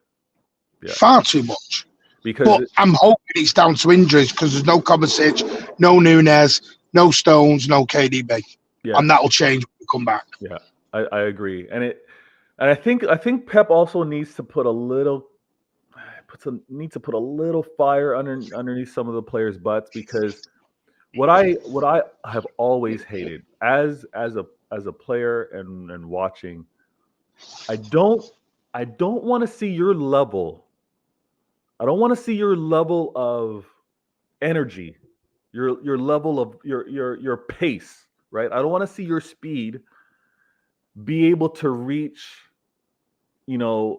Far too much. But I'm hoping it's down to injuries because there's no Kovacic, no Nunez, no Stones, no KDB. Yeah. And that'll change when we come back. Yeah, I agree. And I think Pep also needs to put a little fire underneath some of the players' butts, because what I have always hated as a player and watching, I don't want to see your level. I don't want to see your level of energy, your level of your pace, right? I don't want to see your speed be able to reach, the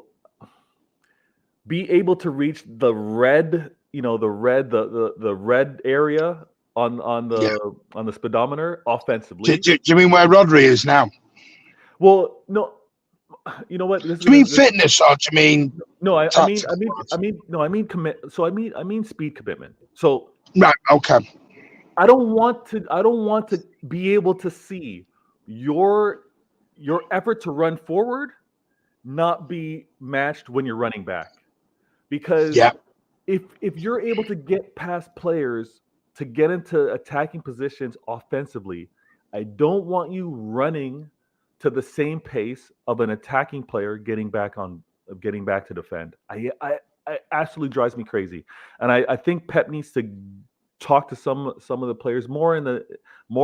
red, the red area on the speedometer offensively. Do you mean where Rodri is now? Well, no. You know what? Do you mean fitness, or do you mean? No, I mean speed commitment. So right, okay. I don't want to be able to see your effort to run forward not be matched when you're running back, because if you're able to get past players to get into attacking positions offensively, I don't want you running to the same pace of an attacking player getting back to defend. I absolutely drives me crazy. And I think Pep needs to talk to some of the players more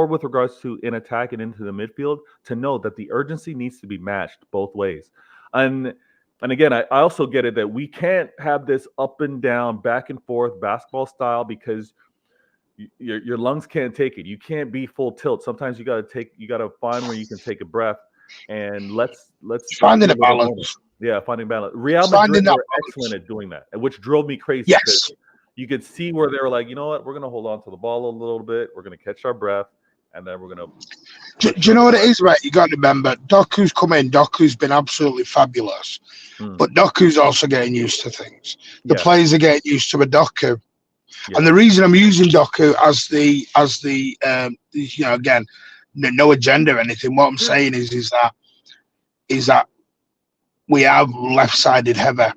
with regards to in attack and into the midfield, to know that the urgency needs to be matched both ways. And again, I also get it that we can't have this up and down, back and forth basketball style, because your lungs can't take it. You can't be full tilt. Sometimes you got to find where you can take a breath. And let's finding a balance. Finding balance. Real Madrid were excellent at doing that, which drove me crazy. Yes, you could see where they were like, you know what, we're going to hold on to the ball a little bit. We're going to catch our breath, and then we're going to. Do you know what it is, right? You got to remember, Doku's come in. Doku's been absolutely fabulous, but Doku's also getting used to things. The players are getting used to a Doku. Yeah. And the reason I'm using Doku as the again, no agenda or anything. What I'm saying is that we are left-sided heavy.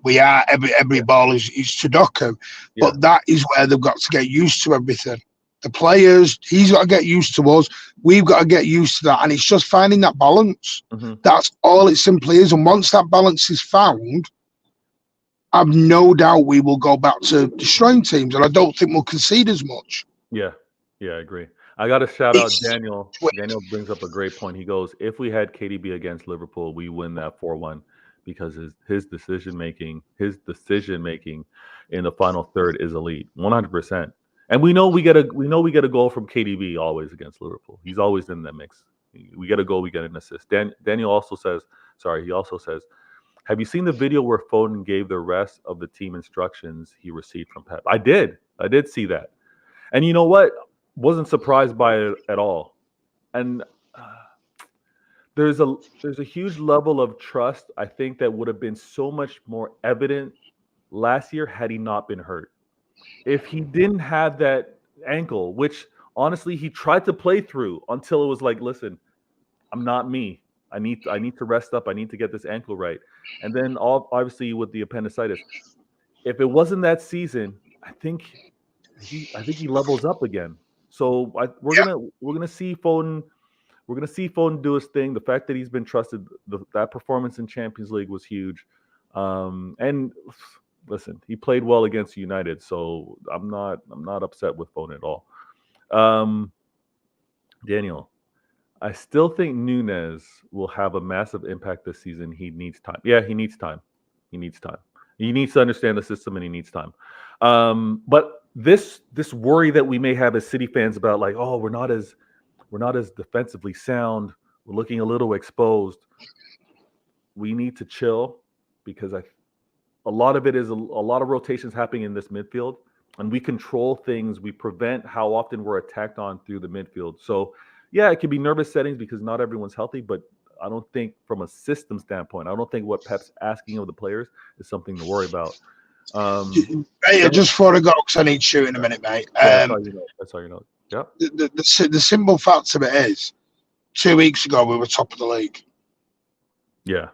We are every ball is to Doku, but that is where they've got to get used to everything. The players, he's got to get used to us. We've got to get used to that, and it's just finding that balance. Mm-hmm. That's all it simply is. And once that balance is found, I've no doubt we will go back to destroying teams, and I don't think we'll concede as much. Yeah, I agree. I got to shout out Daniel. Daniel brings up a great point. He goes, if we had KDB against Liverpool, we win that 4-1, because his decision making in the final third is elite, 100%. And we know we get a goal from KDB always against Liverpool. He's always in that mix. We get a goal, we get an assist. Daniel also says, have you seen the video where Foden gave the rest of the team instructions he received from Pep? I did see that. And you know what? Wasn't surprised by it at all. And there's a huge level of trust, I think, that would have been so much more evident last year had he not been hurt. If he didn't have that ankle, which honestly he tried to play through until it was like, listen, I'm not me. I need to rest up. I need to get this ankle right. And then obviously with the appendicitis, if it wasn't that season, I think he levels up again. So we're gonna see Foden. We're gonna see Foden do his thing. The fact that he's been trusted, that performance in Champions League was huge. And listen, he played well against United, so I'm not upset with Foden at all. Um, Daniel, I still think Nunez will have a massive impact this season. He needs time. Yeah, he needs time. He needs time. He needs to understand the system, and he needs time. But this worry that we may have as City fans about, like, oh, we're not as defensively sound. We're looking a little exposed. We need to chill because a lot of it is a lot of rotations happening in this midfield, and we control things. We prevent how often we're attacked on through the midfield. So, yeah, it can be nervous settings because not everyone's healthy, but I don't think from a system standpoint, I don't think what Pep's asking of the players is something to worry about. Mate, just before I go, because I need to shoot in a minute, mate. That's how you know. That's how you know. Yep. The simple fact of it is, 2 weeks ago we were top of the league Yeah.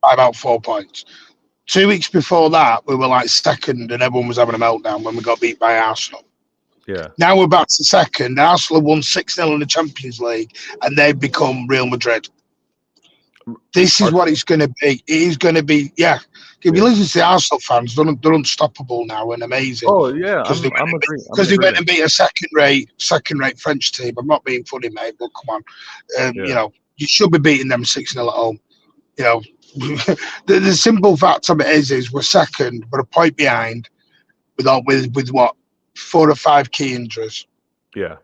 by about 4 points. 2 weeks before that, we were like second, and everyone was having a meltdown when we got beat by Arsenal. Yeah. Now we're back to second. Arsenal won 6-0 in the Champions League, and they've become Real Madrid. This is what it's going to be. It is going to be, yeah. If you listen to the Arsenal fans, they're unstoppable now and amazing. Oh yeah, because they went and beat a second-rate French team. I'm not being funny, mate, but come on, you know, you should be beating them 6-0 at home. You know, the simple fact of it is we're second, but a point behind, with what 4 or 5 key injuries. Yeah.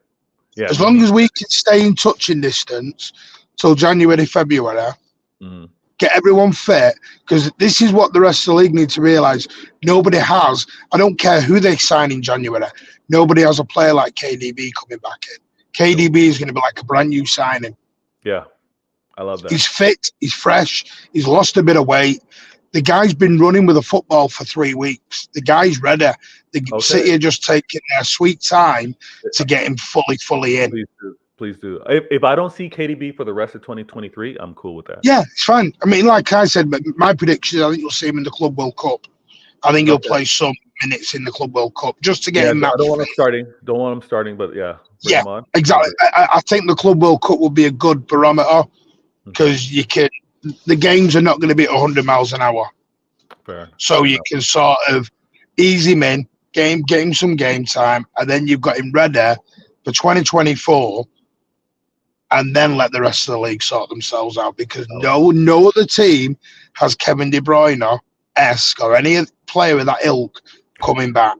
Yeah. As long as we can stay in touching distance till January, February. Get everyone fit, because this is what the rest of the league need to realise. Nobody has, I don't care who they sign in January, nobody has a player like KDB coming back in. KDB is going to be like a brand new signing. Yeah, I love that. He's fit, he's fresh, he's lost a bit of weight. The guy's been running with a football for 3 weeks. The guy's ready. The City are just taking their sweet time to get him fully in. Please do. If I don't see KDB for the rest of 2023, I'm cool with that. Yeah, it's fine. I mean, like I said, my prediction is I think you'll see him in the Club World Cup. I think he'll play some minutes in the Club World Cup just to get him match. I don't want him starting, but bring him on. Exactly. I think the Club World Cup will be a good barometer because the games are not going to be at 100 miles an hour. Fair. So you can sort of ease him in, get him some game time, and then you've got him ready for 2024. And then let the rest of the league sort themselves out, because no other team has Kevin De Bruyne-esque or any player of that ilk coming back.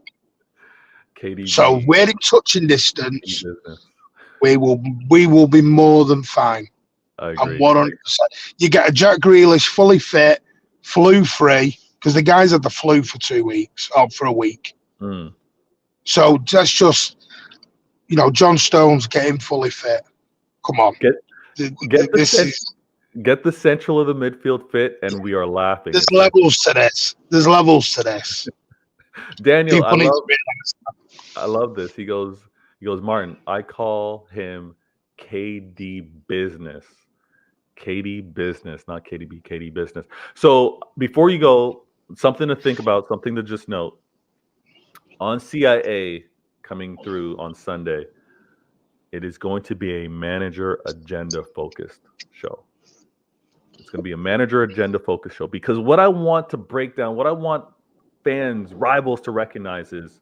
KDB. So we're in touching distance. We will be more than fine. I agree. And 100%. You get a Jack Grealish fully fit, flu-free, because the guys had the flu for 2 weeks or for a week. So that's just, John Stones, get him fully fit. Come on. Get the central of the midfield fit, and we are laughing. There's levels to this. Daniel, I love this. He goes, Martin, I call him KD Business. KD Business, not KDB, KD Business. So before you go, something to think about, something to just note. On CIA coming through on Sunday, it is going to be a manager agenda focused show. It's going to be a manager agenda focused show, because what I want to break down, what I want fans, rivals to recognize is,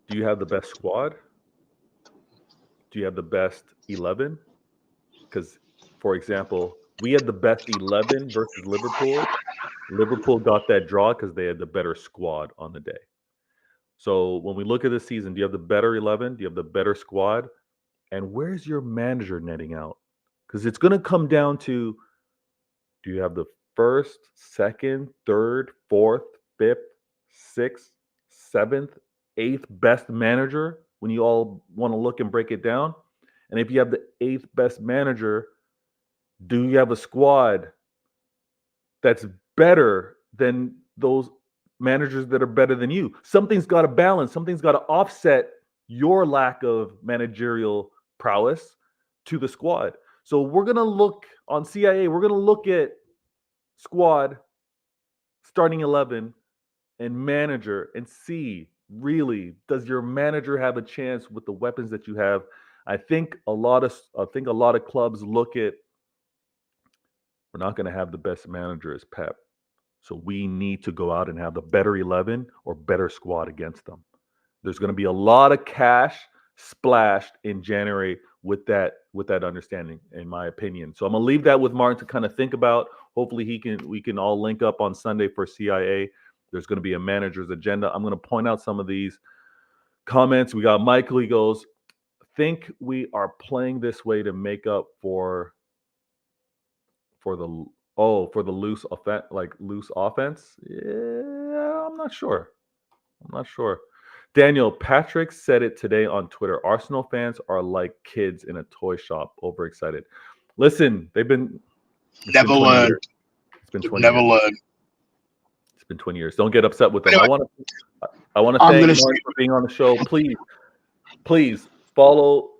do you have the best squad? Do you have the best 11? Because, for example, we had the best 11 versus Liverpool. Liverpool got that draw because they had the better squad on the day. So when we look at this season, do you have the better 11? Do you have the better squad? And where's your manager netting out? Because it's going to come down to, do you have the first, second, third, fourth, fifth, sixth, seventh, eighth best manager when you all want to look and break it down? And if you have the eighth best manager, do you have a squad that's better than those managers that are better than you? Something's got to balance. Something's got to offset your lack of managerial prowess to the squad. So we're going to look on CIA. We're going to look at squad, starting 11, and manager, and see, really, does your manager have a chance with the weapons that you have? I think a lot of clubs look at, we're not going to have the best manager as Pep. So we need to go out and have the better 11 or better squad against them. There's going to be a lot of cash splashed in January with that understanding, in my opinion. So I'm gonna leave that with Martin to kind of think about. Hopefully we can all link up on Sunday for CIA. There's going to be a manager's agenda. I'm going to point out some of these comments. We got Michael. He goes, think we are playing this way to make up for the loose offense. Yeah, I'm not sure. Daniel Patrick said it today on Twitter. Arsenal fans are like kids in a toy shop, overexcited. Listen, they've been never learned. It's been 20 never years. learned. It's been 20 years. Don't get upset with them. Anyway, I want to thank Mark for being on the show. Please follow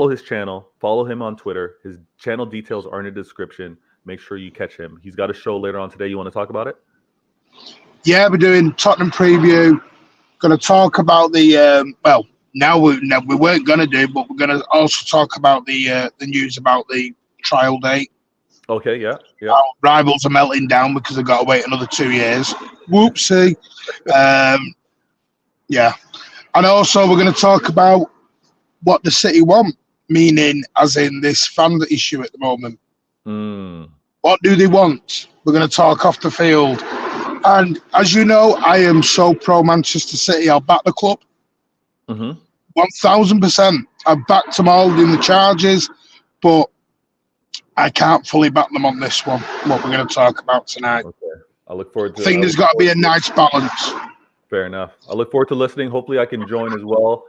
his channel. Follow him on Twitter. His channel details are in the description. Make sure you catch him. He's got a show later on today. You want to talk about it? Yeah, we're doing Tottenham preview. Going to talk about the now we weren't going to do, but we're going to also talk about the news about the trial date. Okay, yeah. Our rivals are melting down because they've got to wait another 2 years. Whoopsie. Yeah, and also we're going to talk about what the City want, meaning as in this fan issue at the moment. What do they want? We're going to talk off the field. And as you know, I am so pro Manchester City. I'll back the club. 1000%. I've backed them all in the charges, but I can't fully back them on this one, what we're going to talk about tonight. Okay. I look forward to it. I think there's got to be a nice balance. Fair enough. I look forward to listening. Hopefully I can join as well.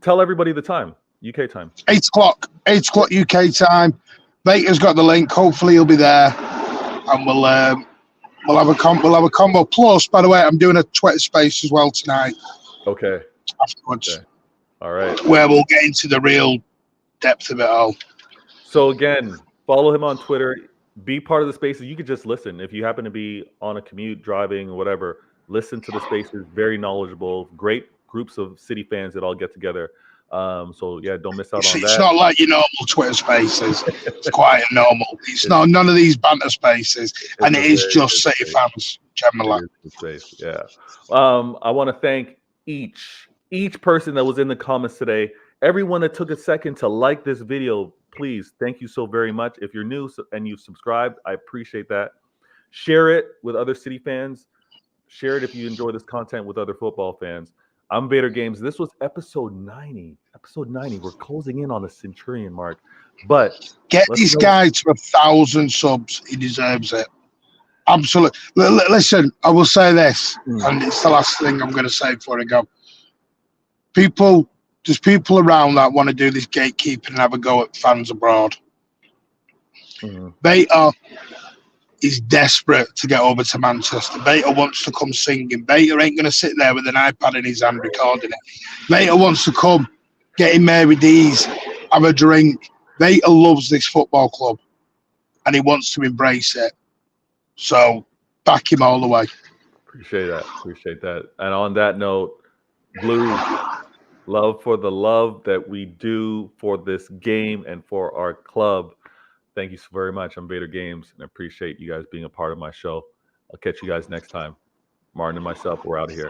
Tell everybody the time, UK time. 8 o'clock. 8 o'clock UK time. Baker's got the link. Hopefully he'll be there. And we'll have a combo. Plus, by the way, I'm doing a Twitter space as well tonight. Okay. Afterwards. Okay. All right. Where we'll get into the real depth of it all. So again, follow him on Twitter. Be part of the spaces. You could just listen. If you happen to be on a commute, driving, or whatever, listen to the spaces. Very knowledgeable. Great groups of City fans that all get together. So yeah, don't miss out on that. It's not like your normal Twitter spaces. It's quite normal. It's not none of these banter spaces, and it is just City fans generally. Yeah. I want to thank each person that was in the comments today. Everyone that took a second to like this video, please, thank you so very much. If you're new and you've subscribed, I appreciate that. Share it with other City fans. Share it if you enjoy this content with other football fans. I'm Vader Games. This was episode 90. Episode 90. We're closing in on the centurion mark. But get this guy to 1,000 subs. He deserves it. Absolutely. Listen, I will say this, and it's the last thing I'm going to say before I go. There's people around that want to do this gatekeeping and have a go at fans abroad. Beta is desperate to get over to Manchester. Beta wants to come singing. Beta ain't going to sit there with an iPad in his hand recording it. Beta wants to come, get in Mary D's, have a drink. Beta loves this football club, and he wants to embrace it. So, back him all the way. Appreciate that. And on that note, Blue, love for the love that we do for this game and for our club. Thank you so very much. I'm Vader Games, and I appreciate you guys being a part of my show. I'll catch you guys next time. Martin and myself, we're out of here.